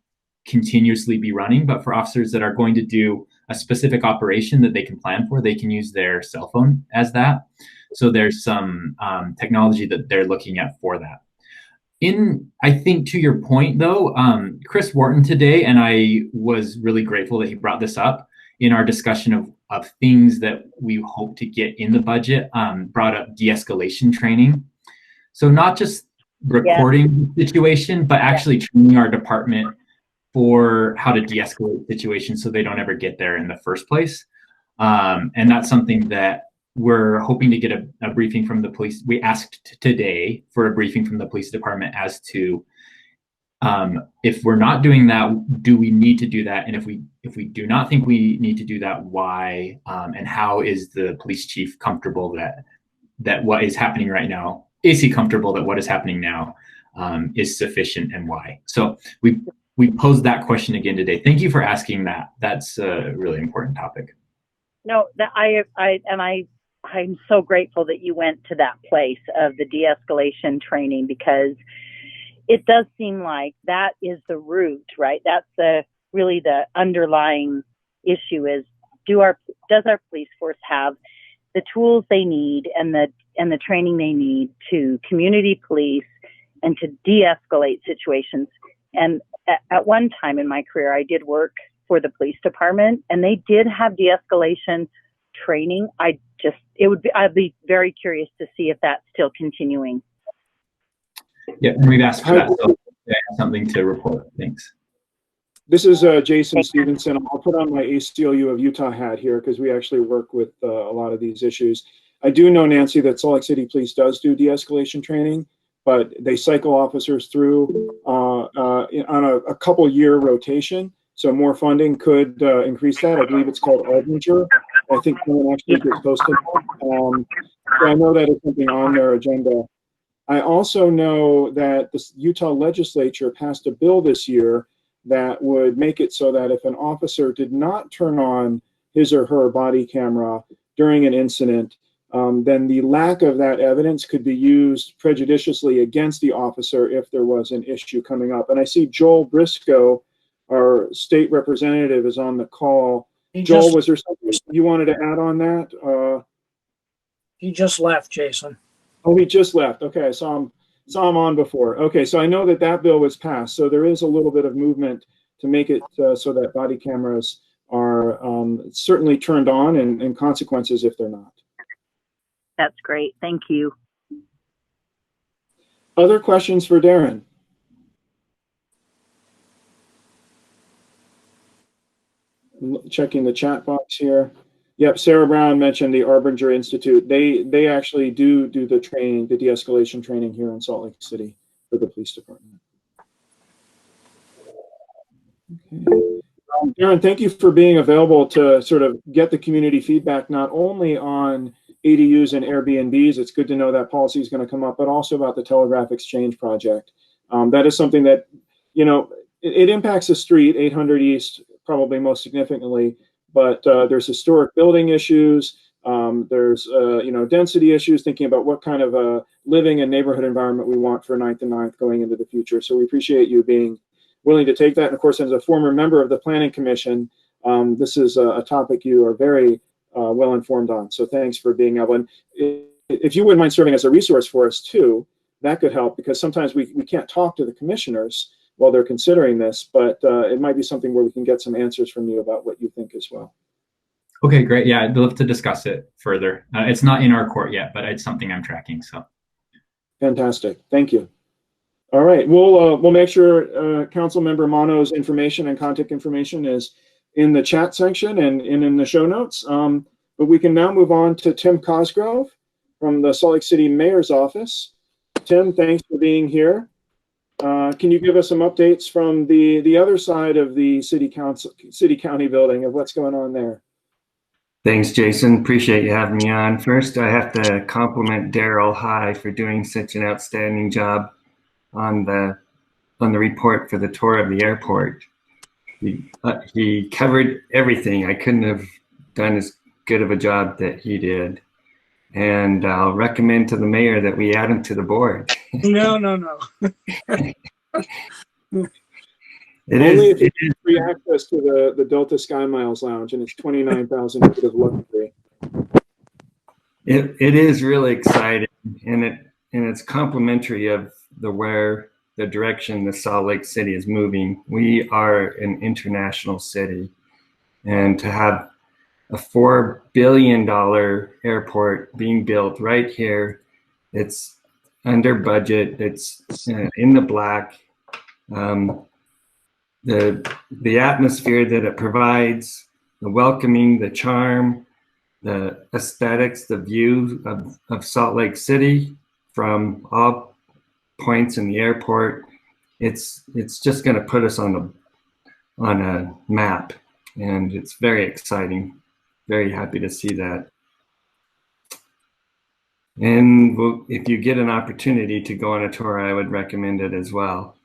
[SPEAKER 8] continuously be running, but for officers that are going to do a specific operation that they can plan for, they can use their cell phone as that. So there's some technology that they're looking at for that. I think to your point though, Chris Wharton today, and I was really grateful that he brought this up in our discussion of things that we hope to get in the budget, brought up de-escalation training. So not just recording the situation, but actually training our department for how to de-escalate situations so they don't ever get there in the first place. And that's something that we're hoping to get a briefing from the police. We asked today for a briefing from the police department as to If we're not doing that, do we need to do that? And if we do not think we need to do that, why? And how is the police chief comfortable that what is happening right now, is he comfortable that what is happening now is sufficient, and why? So we posed that question again today. Thank you for asking that. That's a really important topic.
[SPEAKER 3] No, I'm so grateful that you went to that place of the de-escalation training, because it does seem like that is the root, right? That's really the underlying issue is, does our police force have the tools they need and the training they need to community police and to de-escalate situations? And at one time in my career, I did work for the police department, and they did have de-escalation training. I'd be very curious to see if that's still continuing.
[SPEAKER 8] Yeah, and we've asked for that, so I have something to report. Thanks.
[SPEAKER 1] This is Jason Stevenson. I'll put on my ACLU of Utah hat here because we actually work with a lot of these issues. I do know, Nancy, that Salt Lake City Police does do de-escalation training, but they cycle officers through on a couple-year rotation. So more funding could increase that. I believe it's called Arbinger. I think someone actually gets posted. So I know that is something on their agenda. I also know that the Utah legislature passed a bill this year that would make it so that if an officer did not turn on his or her body camera during an incident, then the lack of that evidence could be used prejudicially against the officer if there was an issue coming up. And I see Joel Briscoe, our state representative, is on the call. Joel, was there something you wanted to add on that?
[SPEAKER 2] He just left, Jason.
[SPEAKER 1] Oh, he just left. Okay, I saw him on before. Okay, so I know that bill was passed. So there is a little bit of movement to make it so that body cameras are certainly turned on, and consequences if they're not.
[SPEAKER 3] That's great. Thank you.
[SPEAKER 1] Other questions for Darin? Checking the chat box here. Yep, Sarah Brown mentioned the Arbinger Institute. They actually do the training, the de-escalation training here in Salt Lake City for the police department. Okay. Darin, thank you for being available to sort of get the community feedback, not only on ADUs and Airbnbs. It's good to know that policy is going to come up, but also about the Telegraph Exchange project. That is something that, you know, it impacts the street, 800 East, probably most significantly, but there's historic building issues. There's density issues, thinking about what kind of a living and neighborhood environment we want for 9th and 9th going into the future. So we appreciate you being willing to take that. And of course, as a former member of the Planning Commission, this is a topic you are very well informed on. So thanks for being able. And if you wouldn't mind serving as a resource for us too, that could help, because sometimes we can't talk to the commissioners while they're considering this, but it might be something where we can get some answers from you about what you think as well.
[SPEAKER 8] Okay, great. Yeah, I'd love to discuss it further. It's not in our court yet, but it's something I'm tracking. So
[SPEAKER 1] fantastic. Thank you. All right, we'll make sure Council Member Mano's information and contact information is in the chat section and in the show notes. But we can now move on to Tim Cosgrove from the Salt Lake City Mayor's Office. Tim, thanks for being here. Can you give us some updates from the other side of the city county building of what's going on there?
[SPEAKER 9] Thanks, Jason. Appreciate you having me on. First, I have to compliment Darryl High for doing such an outstanding job on the report for the tour of the airport. He covered everything. I couldn't have done as good of a job that he did. And I'll recommend to the mayor that we add him to the board.
[SPEAKER 2] No.
[SPEAKER 1] It is free access to the Delta Sky Miles Lounge, and it's 29,000 feet of luxury.
[SPEAKER 9] It is really exciting, and it's complimentary of where the direction the Salt Lake City is moving. We are an international city, and to have a $4 billion airport being built right here, it's under budget, it's in the black. The atmosphere that it provides, the welcoming, the charm, the aesthetics, the view of Salt Lake City from all points in the airport it's just going to put us on a map, and it's very exciting. Very happy to see that. And if you get an opportunity to go on a tour, I would recommend it as well.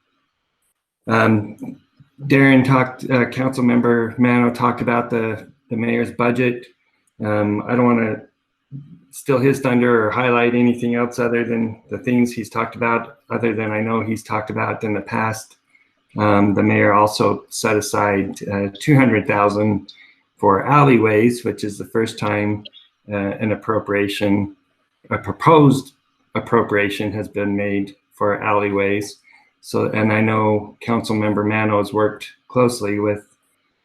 [SPEAKER 9] Darin talked, Councilmember Mano talked about the mayor's budget. I don't want to steal his thunder or highlight anything else other than the things he's talked about, other than I know he's talked about in the past. The mayor also set aside $200,000 for alleyways, which is the first time a proposed appropriation has been made for alleyways. So, and I know Councilmember Mano has worked closely with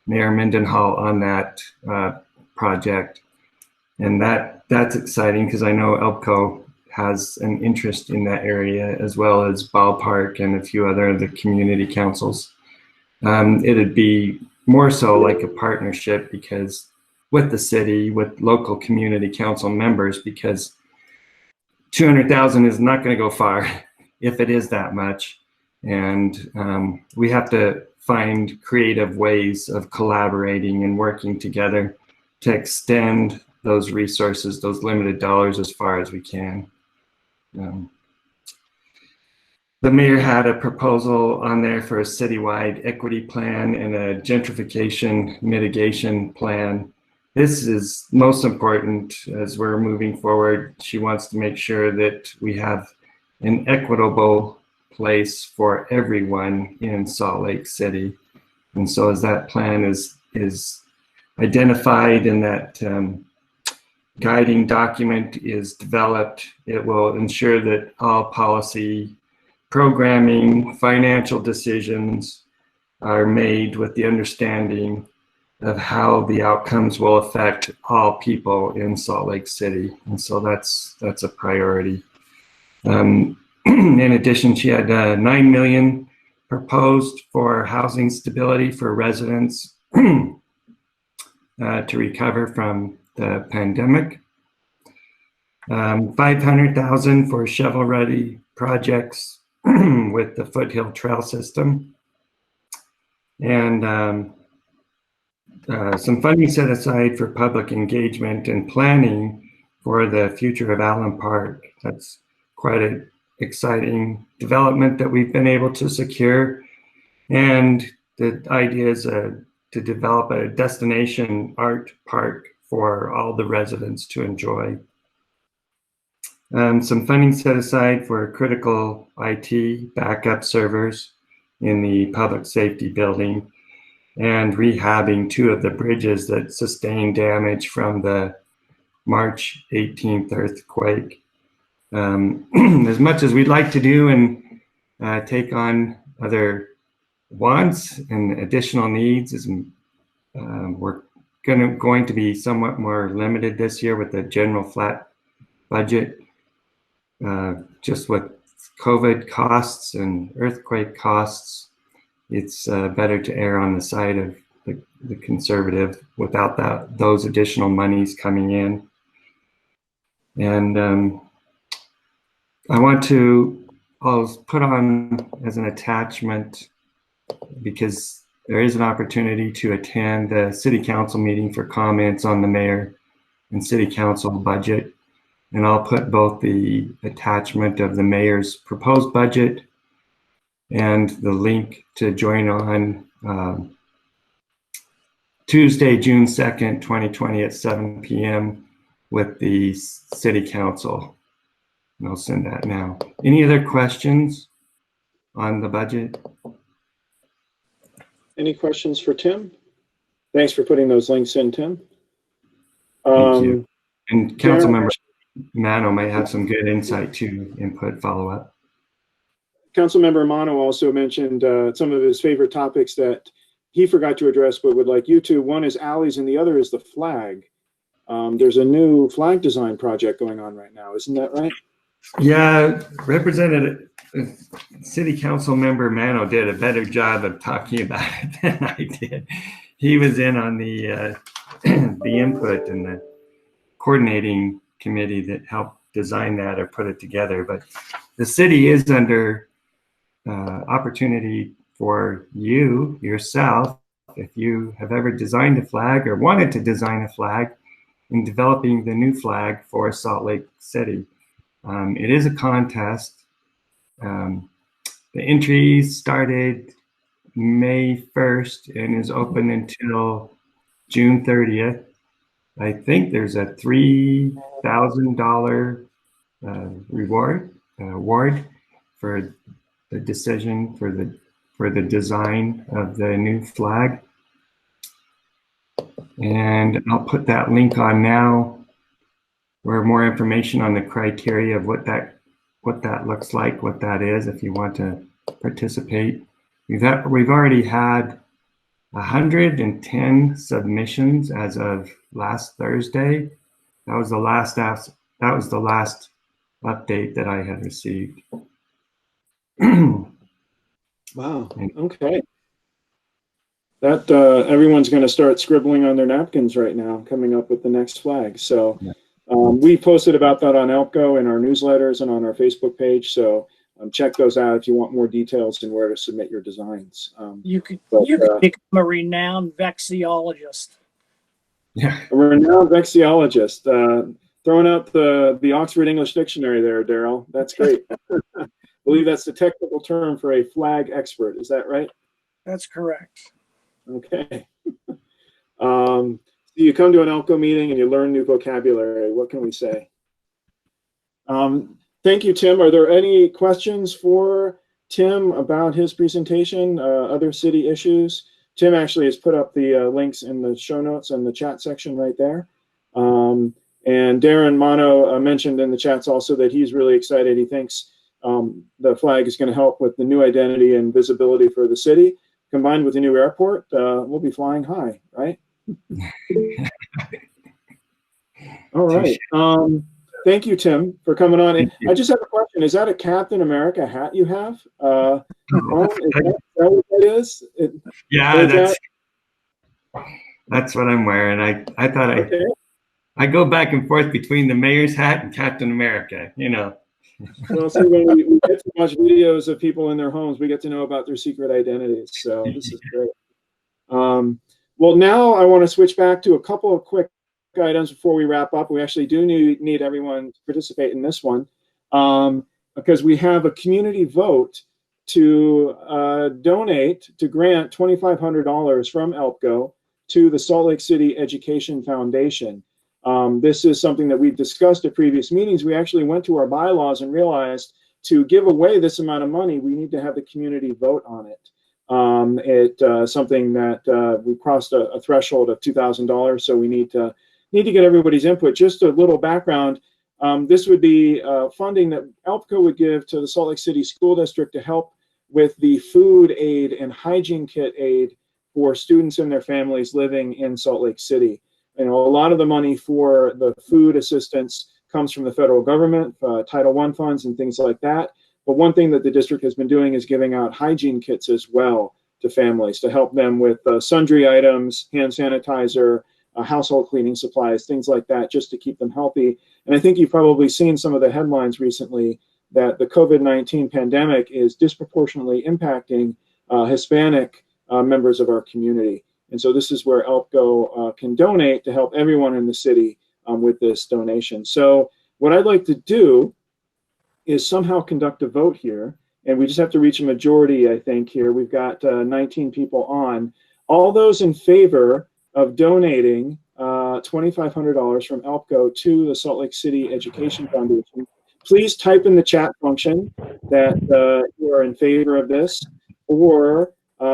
[SPEAKER 9] Mayor Mendenhall on that project. And that's exciting because I know ELPCO has an interest in that area, as well as Ballpark and a few other of the community councils. It'd be more so like a partnership because with the city, with local community council members, because 200,000 is not going to go far if it is that much. And we have to find creative ways of collaborating and working together to extend those resources, those limited dollars, as far as we can. The mayor had a proposal on there for a citywide equity plan and a gentrification mitigation plan. This is most important as we're moving forward. She wants to make sure that we have an equitable place for everyone in Salt Lake City. And so as that plan is identified and that guiding document is developed, it will ensure that all policy, programming, financial decisions are made with the understanding of how the outcomes will affect all people in Salt Lake City. And so that's a priority. In addition, she had $9 million proposed for housing stability for residents to recover from the pandemic. $500,000 for shovel-ready projects with the Foothill Trail System. And some funding set aside for public engagement and planning for the future of Allen Park. That's quite an exciting development that we've been able to secure. And the idea is to develop a destination art park for all the residents to enjoy. Some funding set aside for critical IT backup servers in the public safety building, and rehabbing 2 of the bridges that sustained damage from the March 18th earthquake. As much as we'd like to do and take on other wants and additional needs, we're going to be somewhat more limited this year with the general flat budget, just with COVID costs and earthquake costs. It's better to err on the side of the conservative without those additional monies coming in. And I'll put on as an attachment, because there is an opportunity to attend the city council meeting for comments on the mayor and city council budget. And I'll put both the attachment of the mayor's proposed budget and the link to join on Tuesday, June 2nd, 2020 at 7 p.m. with the city council. And I'll send that now. Any other questions on the budget?
[SPEAKER 1] Any questions for Tim? Thanks for putting those links in, Tim.
[SPEAKER 9] Thank you. And Councilmember Mano might have some good insight to input follow-up.
[SPEAKER 1] Councilmember Mano also mentioned some of his favorite topics that he forgot to address but would like you to. One is alleys and the other is the flag. There's a new flag design project going on right now, isn't that right?
[SPEAKER 9] Yeah, Representative City Council Member Mano did a better job of talking about it than I did. He was in on the input and the coordinating committee that helped design that or put it together. But the city is under opportunity for you yourself, if you have ever designed a flag or wanted to design a flag, in developing the new flag for Salt Lake City. It is a contest. The entry started May 1st and is open until June 30th. I think there's a $3,000 award for the decision for the design of the new flag. And I'll put that link on now, where more information on the criteria of what that looks like, what that is, if you want to participate. We've already had 110 submissions as of last Thursday. That was the last update that I had received.
[SPEAKER 1] Wow. Okay. That everyone's going to start scribbling on their napkins right now, coming up with the next flag. So we posted about that on ELPCO in our newsletters and on our Facebook page. So check those out if you want more details and where to submit your designs.
[SPEAKER 2] You could become a renowned vexillologist.
[SPEAKER 9] Yeah,
[SPEAKER 1] a renowned vexillologist. Throwing out the Oxford English Dictionary there, Darryl. That's great. I believe that's the technical term for a flag expert. Is that right?
[SPEAKER 2] That's correct.
[SPEAKER 1] Okay. So you come to an ELPCO meeting and you learn new vocabulary. What can we say? Thank you, Tim. Are there any questions for Tim about his presentation, other city issues? Tim actually has put up the links in the show notes and the chat section right there. And Darin Mano mentioned in the chats also that he's really excited. He thinks the flag is going to help with the new identity and visibility for the city. Combined with the new airport, we'll be flying high, right? All right. Thank you, Tim, for coming on. I just have a question. Is that a Captain America hat you have? Is that what that is?
[SPEAKER 9] Yeah, that's what I'm wearing. I thought I go back and forth between the mayor's hat and Captain America, you know.
[SPEAKER 1] Well, see, when we get to watch videos of people in their homes, we get to know about their secret identities. So this is great. Well, now I want to switch back to a couple of quick items before we wrap up. We actually do need everyone to participate in this one because we have a community vote to grant $2,500 from ELPCO to the Salt Lake City Education Foundation. This is something that we've discussed at previous meetings. We actually went to our bylaws and realized to give away this amount of money, we need to have the community vote on it. It's something that we crossed a threshold of $2,000, so we need to get everybody's input. Just a little background. This would be funding that ELPCO would give to the Salt Lake City School District to help with the food aid and hygiene kit aid for students and their families living in Salt Lake City. You know, a lot of the money for the food assistance comes from the federal government, Title I funds and things like that. But one thing that the district has been doing is giving out hygiene kits as well to families to help them with sundry items, hand sanitizer, household cleaning supplies, things like that, just to keep them healthy. And I think you've probably seen some of the headlines recently that the COVID-19 pandemic is disproportionately impacting Hispanic members of our community. And so this is where ELPCO can donate to help everyone in the city with this donation. So what I'd like to do is somehow conduct a vote here. And we just have to reach a majority, I think, here. We've got 19 people on. All those in favor of donating $2,500 from ELPCO to the Salt Lake City Education Foundation, please type in the chat function that you are in favor of this, or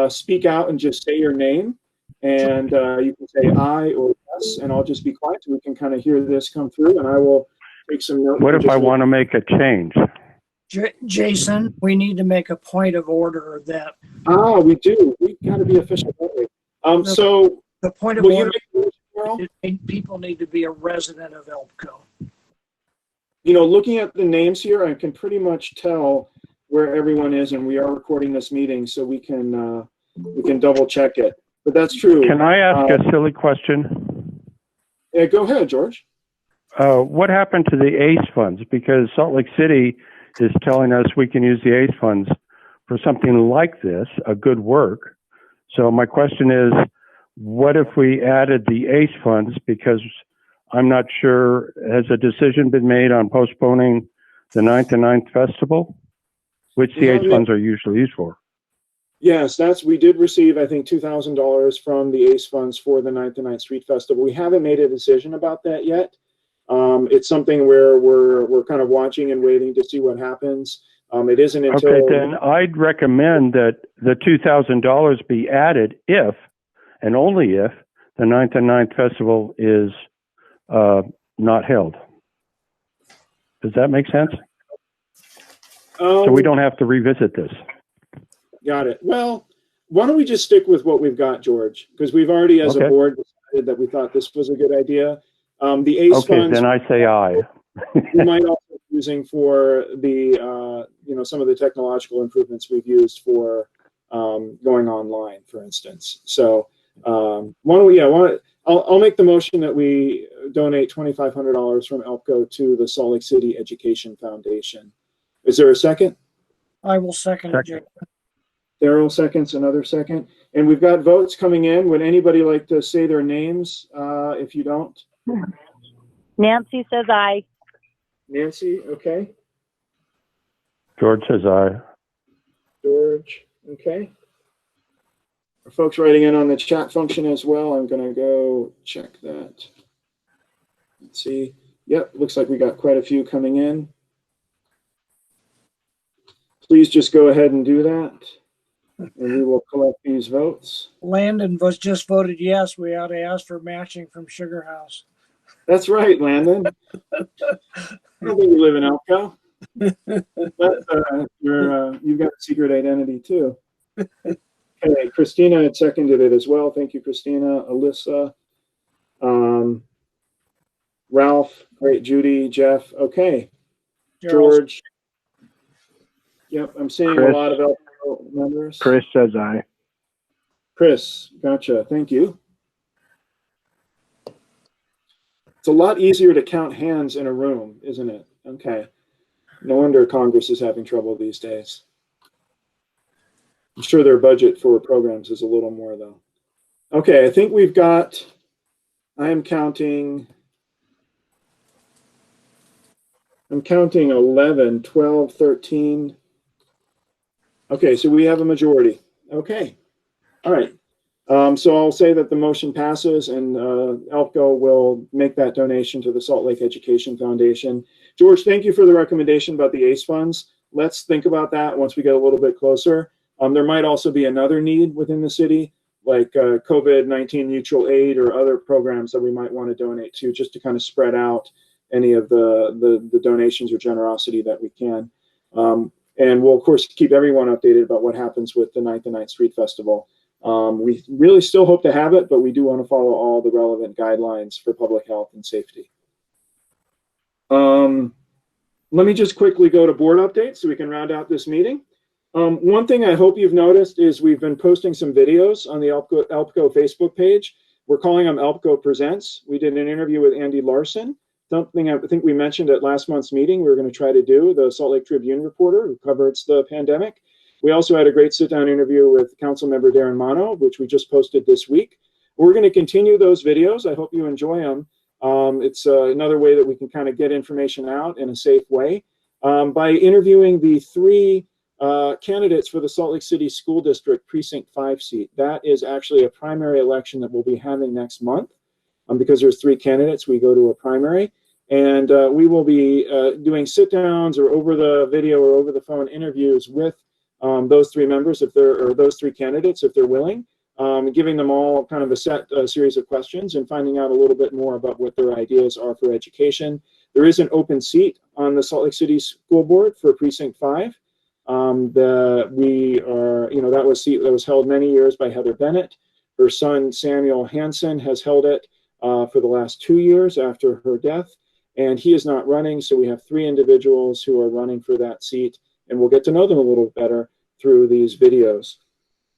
[SPEAKER 1] speak out and just say your name. And you can say aye or yes, and I'll just be quiet so we can kind of hear this come through, and I will take some notes.
[SPEAKER 7] What if I want to make a change?
[SPEAKER 2] Jason, we need to make a point of order that.
[SPEAKER 1] We do. We've got to be official, don't we? So
[SPEAKER 2] the point of order is people need to be a resident of ELPCO.
[SPEAKER 1] You know, looking at the names here, I can pretty much tell where everyone is, and we are recording this meeting, so we can double check it. But that's true.
[SPEAKER 7] Can I ask a silly question?
[SPEAKER 1] Yeah, go ahead, George.
[SPEAKER 7] What happened to the ACE funds? Because Salt Lake City is telling us we can use the ACE funds, for something like this, a good work. So my question is, what if we added the ACE funds? Because I'm not sure, has a decision been made on postponing the 9th and 9th festival, which the ACE funds are usually used for?
[SPEAKER 1] Yes, we did receive, I think, $2,000 from the ACE funds for the 9th and 9th Street Festival. We haven't made a decision about that yet. It's something where we're kind of watching and waiting to see what happens. It isn't until...
[SPEAKER 7] Okay, then I'd recommend that the $2,000 be added if, and only if, the 9th and 9th Festival is not held. Does that make sense? So we don't have to revisit this.
[SPEAKER 1] Got it. Well, why don't we just stick with what we've got, George? Because we've already, as a board, decided that we thought this was a good idea. The ACE funds...
[SPEAKER 7] then I say aye.
[SPEAKER 1] We might also be using for the, some of the technological improvements we've used for going online, for instance. So why don't we, I'll make the motion that we donate $2,500 from ELPCO to the Salt Lake City Education Foundation. Is there a second?
[SPEAKER 2] I will second it.
[SPEAKER 1] Darryl seconds, another second. And we've got votes coming in. Would anybody like to say their names if you don't?
[SPEAKER 3] Nancy says aye.
[SPEAKER 1] Nancy, okay.
[SPEAKER 7] George says aye.
[SPEAKER 1] George, okay. Are folks writing in on the chat function as well? I'm going to go check that. Let's see. Yep, looks like we got quite a few coming in. Please just go ahead and do that, and we will collect these votes.
[SPEAKER 2] Landon was just voted yes. We ought to ask for matching from Sugar House.
[SPEAKER 1] That's right, Landon. I don't think you live in ELPCO, but you've got a secret identity too. Okay, Christina had seconded it as well. Thank you, Christina. Alyssa, Ralph, great, Judi, Jeff. Okay, George. Yep, I'm seeing
[SPEAKER 4] Chris.
[SPEAKER 1] A lot of ELPCO members.
[SPEAKER 4] Chris says aye.
[SPEAKER 1] Chris, gotcha. Thank you. It's a lot easier to count hands in a room, isn't it? Okay. No wonder Congress is having trouble these days. I'm sure their budget for programs is a little more, though. Okay, I think we've got, I am counting 11, 12, 13. Okay, so we have a majority. Okay, all right. So I'll say that the motion passes, and ELPCO will make that donation to the Salt Lake Education Foundation. George, thank you for the recommendation about the ACE funds. Let's think about that once we get a little bit closer. There might also be another need within the city, like COVID-19 mutual aid or other programs that we might want to donate to, just to kind of spread out any of the donations or generosity that we can. And we'll, of course, keep everyone updated about what happens with the 9th and 9th Street Festival. We really still hope to have it, but we do want to follow all the relevant guidelines for public health and safety. Let me just quickly go to board updates so we can round out this meeting. One thing I hope you've noticed is we've been posting some videos on the ELPCO Facebook page. We're calling them ELPCO Presents. We did an interview with Andy Larson, something I think we mentioned at last month's meeting we were going to try to do, the Salt Lake Tribune reporter who covers the pandemic. We also had a great sit-down interview with Councilmember Darin Mano, which we just posted this week. We're going to continue those videos. I hope you enjoy them. It's another way that we can kind of get information out in a safe way by interviewing the 3 candidates for the Salt Lake City School District Precinct 5 seat. That is actually a primary election that we'll be having next month. Because there's 3 candidates, we go to a primary. And we will be doing sit-downs or over the video or over the phone interviews with those 3 members, if they're, or those 3 candidates, if they're willing, giving them all kind of a series of questions and finding out a little bit more about what their ideas are for education. There is an open seat on the Salt Lake City School Board for Precinct 5. That was a seat that was held many years by Heather Bennett. Her son, Samuel Hansen, has held it for the last 2 years after her death, and he is not running, so we have 3 individuals who are running for that seat, and we'll get to know them a little better through these videos.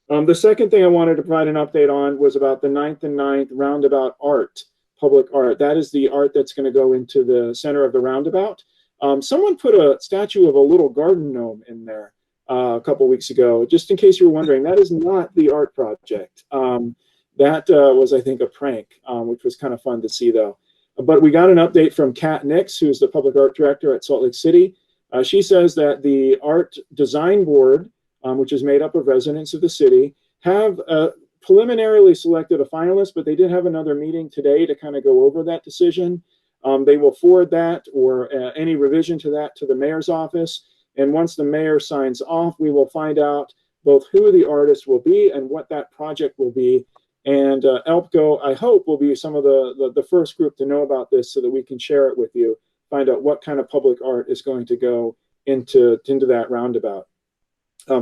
[SPEAKER 1] The second thing I wanted to provide an update on was about the 9th and 9th roundabout art, public art. That is the art that's going to go into the center of the roundabout. Someone put a statue of a little garden gnome in there. a couple weeks ago. Just in case you were wondering, that is not the art project. That was, I think, a prank, which was kind of fun to see, though. But we got an update from Kat Nix, who's the public art director at Salt Lake City. She says that the art design board, which is made up of residents of the city, have preliminarily selected a finalist, but they did have another meeting today to kind of go over that decision. They will forward that or any revision to that to the mayor's office. And once the mayor signs off, we will find out both who the artist will be and what that project will be. And ELPCO, I hope, will be some of the first group to know about this so that we can share it with you, find out what kind of public art is going to go into that roundabout.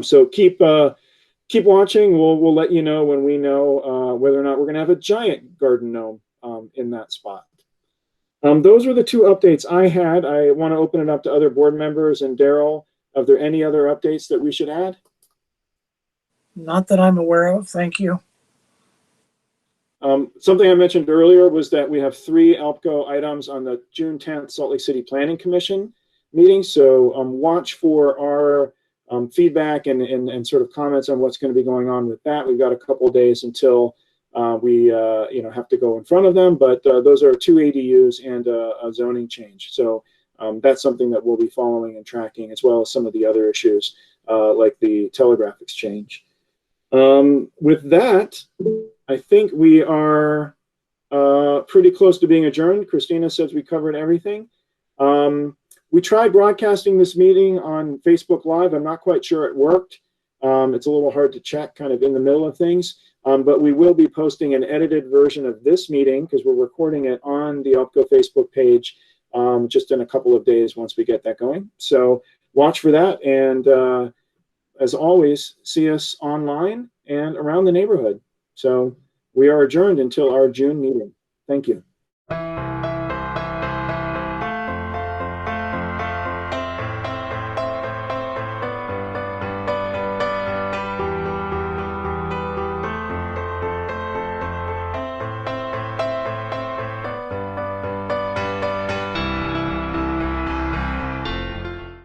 [SPEAKER 1] So keep watching. We'll let you know when we know whether or not we're going to have a giant garden gnome in that spot. Those were the two updates I had. I want to open it up to other board members. And Darryl, are there any other updates that we should add?
[SPEAKER 2] Not that I'm aware of. Thank you.
[SPEAKER 1] Something I mentioned earlier was that we have 3 ELPCO items on the June 10th Salt Lake City Planning Commission meeting. So watch for our feedback and sort of comments on what's going to be going on with that. We've got a couple of days until we have to go in front of them, but those are 2 ADUs and a zoning change. So that's something that we'll be following and tracking, as well as some of the other issues like the Telegraph exchange. With that, I think we are pretty close to being adjourned. Christina says we covered everything. We tried broadcasting this meeting on Facebook Live. I'm not quite sure it worked. It's a little hard to check kind of in the middle of things. But we will be posting an edited version of this meeting because we're recording it on the ELPCO Facebook page just in a couple of days once we get that going. So watch for that. And as always, see us online and around the neighborhood. So we are adjourned until our June meeting. Thank you.